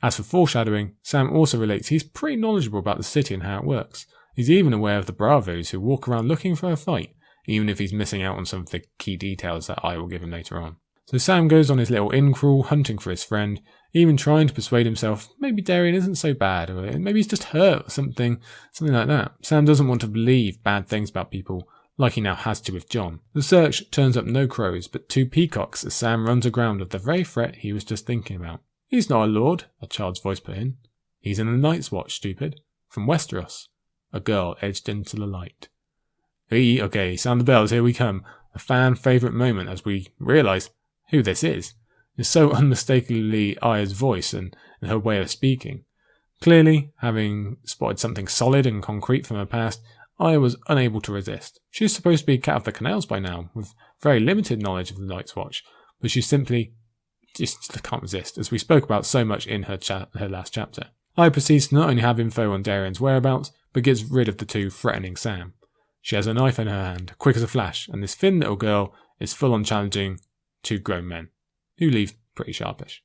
As for foreshadowing, Sam also relates he's pretty knowledgeable about the city and how it works. He's even aware of the Braavos who walk around looking for a fight, even if he's missing out on some of the key details that I will give him later on. So Sam goes on his little inn crawl hunting for his friend, even trying to persuade himself maybe Darien isn't so bad, or maybe he's just hurt or something like that. Sam doesn't want to believe bad things about people, like he now has to with Jon. The search turns up no crows, but 2 peacocks as Sam runs aground of the very threat he was just thinking about. He's not a lord, a child's voice put in. He's in the Night's Watch, stupid. From Westeros. A girl edged into the light. Okay, sound the bells, here we come. A fan favourite moment as we realise who this is. It's so unmistakably Arya's voice and her way of speaking. Clearly, having spotted something solid and concrete from her past, Arya was unable to resist. She's supposed to be cat of the canals by now, with very limited knowledge of the Night's Watch, but she simply just can't resist, as we spoke about so much in her last chapter. Arya proceeds to not only have info on Darien's whereabouts, but gets rid of the 2 threatening Sam. She has a knife in her hand, quick as a flash, and this thin little girl is full on challenging 2 grown men, who leave pretty sharpish.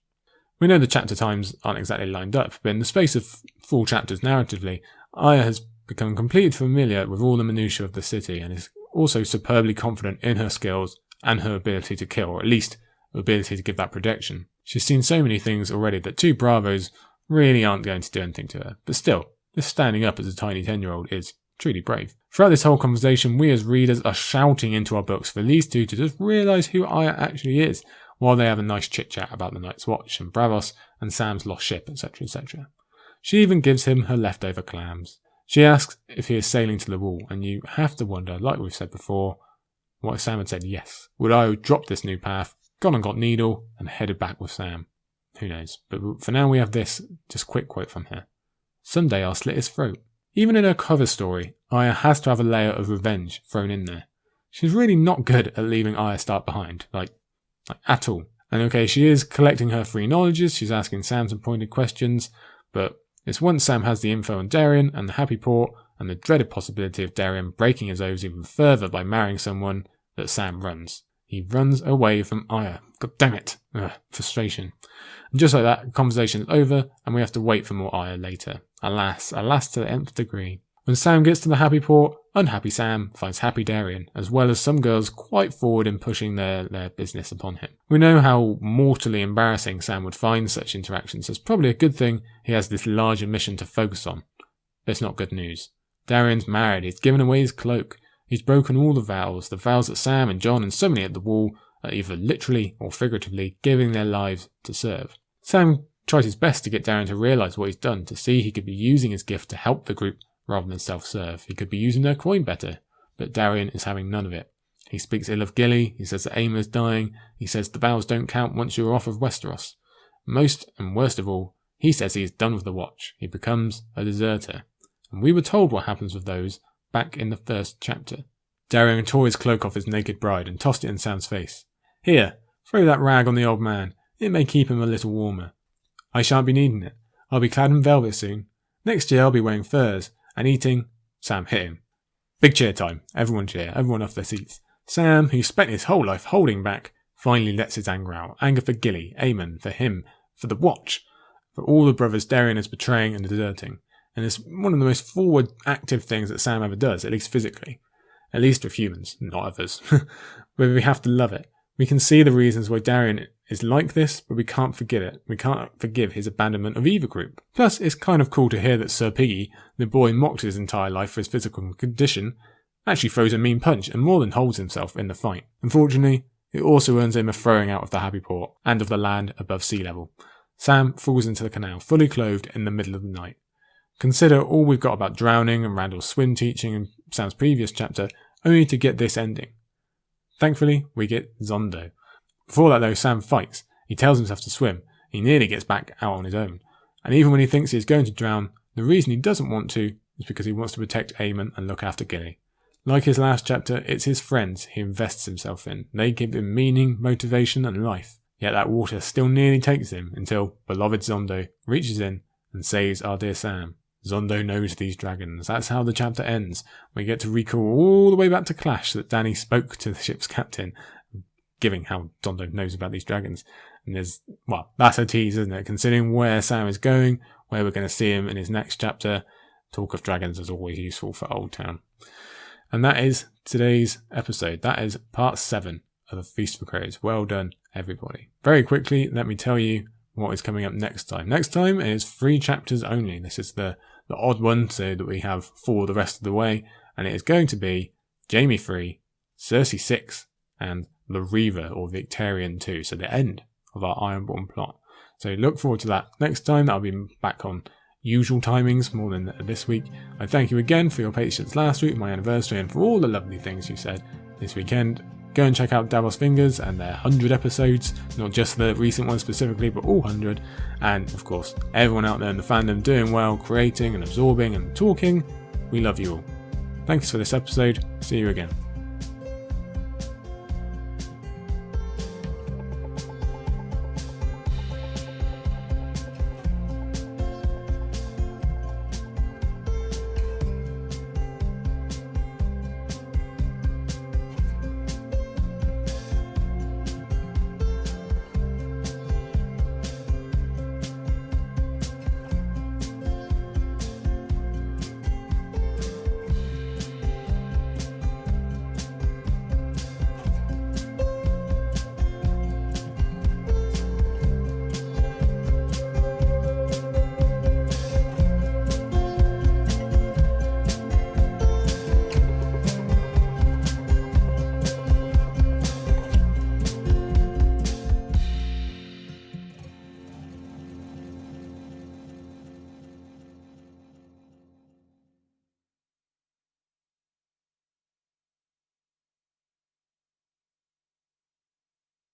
We know the chapter times aren't exactly lined up, but in the space of 4 chapters narratively, Arya has become completely familiar with all the minutiae of the city and is also superbly confident in her skills and her ability to kill, or at least her ability to give that protection. She's seen so many things already that 2 Braavos really aren't going to do anything to her, but still, just standing up as a tiny 10-year-old is truly brave. Throughout this whole conversation, we as readers are shouting into our books for these 2 to just realise who Arya actually is, while they have a nice chit-chat about the Night's Watch and Braavos and Sam's lost ship, etc, etc. She even gives him her leftover clams. She asks if he is sailing to the Wall, and you have to wonder, like we've said before, what if Sam had said yes? Would Arya drop this new path, gone and got Needle, and headed back with Sam? Who knows? But for now we have this just quick quote from her. Someday I'll slit his throat. Even in her cover story, Arya has to have a layer of revenge thrown in there. She's really not good at leaving Arya Stark behind, like at all. And okay, she is collecting her 3 knowledges, she's asking Sam some pointed questions, but it's once Sam has the info on Darien and the Happy Port, and the dreaded possibility of Darien breaking his oaths even further by marrying someone, that Sam runs. He runs away from Arya. God damn it. Frustration. And just like that, the conversation is over, and we have to wait for more Arya later. Alas to the nth degree. When Sam gets to the Happy Port, unhappy Sam finds happy Darien, as well as some girls quite forward in pushing their business upon him. We know how mortally embarrassing Sam would find such interactions, so it's probably a good thing he has this larger mission to focus on. But it's not good news. Darien's married, he's given away his cloak, he's broken all the vows that Sam and Jon and so many at the Wall are either literally or figuratively giving their lives to serve. Sam tries his best to get Darien to realise what he's done, to see he could be using his gift to help the group rather than self-serve. He could be using their coin better, but Darien is having none of it. He speaks ill of Gilly, he says that Aemma's dying, he says the vows don't count once you're off of Westeros. Most and worst of all, he says he is done with the Watch. He becomes a deserter. And we were told what happens with those back in the first chapter. Darien tore his cloak off his naked bride and tossed it in Sam's face. Here, throw that rag on the old man. It may keep him a little warmer. I shan't be needing it. I'll be clad in velvet soon. Next year I'll be wearing furs and eating. Sam hit him. Big cheer time. Everyone cheer. Everyone off their seats. Sam, who spent his whole life holding back, finally lets his anger out. Anger for Gilly, Aemon, for him, for the Watch, for all the brothers Darien is betraying and deserting. And it's one of the most forward, active things that Sam ever does, at least physically. At least with humans, not others. But we have to love it. We can see the reasons why Darien is like this, but we can't forget it. We can't forgive his abandonment of either group. Plus, it's kind of cool to hear that Sir Piggy, the boy mocked his entire life for his physical condition, actually throws a mean punch and more than holds himself in the fight. Unfortunately, it also earns him a throwing out of the Happy Port and of the land above sea level. Sam falls into the canal, fully clothed in the middle of the night. Consider all we've got about drowning and Randyll's swim teaching in Sam's previous chapter, only to get this ending. Thankfully, we get Zondo. Before that though, Sam fights. He tells himself to swim. He nearly gets back out on his own. And even when he thinks he is going to drown, the reason he doesn't want to is because he wants to protect Aemon and look after Gilly. Like his last chapter, it's his friends he invests himself in. They give him meaning, motivation and life. Yet that water still nearly takes him until beloved Zondo reaches in and saves our dear Sam. Zondo knows these dragons. That's how the chapter ends. We get to recall all the way back to Clash that Dany spoke to the ship's captain, giving how Zondo knows about these dragons. And that's a tease, isn't it? Considering where Sam is going, where we're going to see him in his next chapter, talk of dragons is always useful for Old Town. And that is today's episode. That is part 7 of the Feast for Crows. Well done, everybody. Very quickly, let me tell you what is coming up next time. Next time is 3 chapters only. This is the odd one, so that we have 4 the rest of the way. And it is going to be Jaime 3, Cersei 6, and the Reaver or Victarion 2. So the end of our Ironborn plot. So look forward to that next time. I'll be back on usual timings more than this week. I thank you again for your patience last week, my anniversary, and for all the lovely things you said this weekend. Go and check out Davos Fingers and their 100 episodes, not just the recent ones specifically, but all 100. And of course, everyone out there in the fandom doing well, creating and absorbing and talking. We love you all. Thanks for this episode. See you again.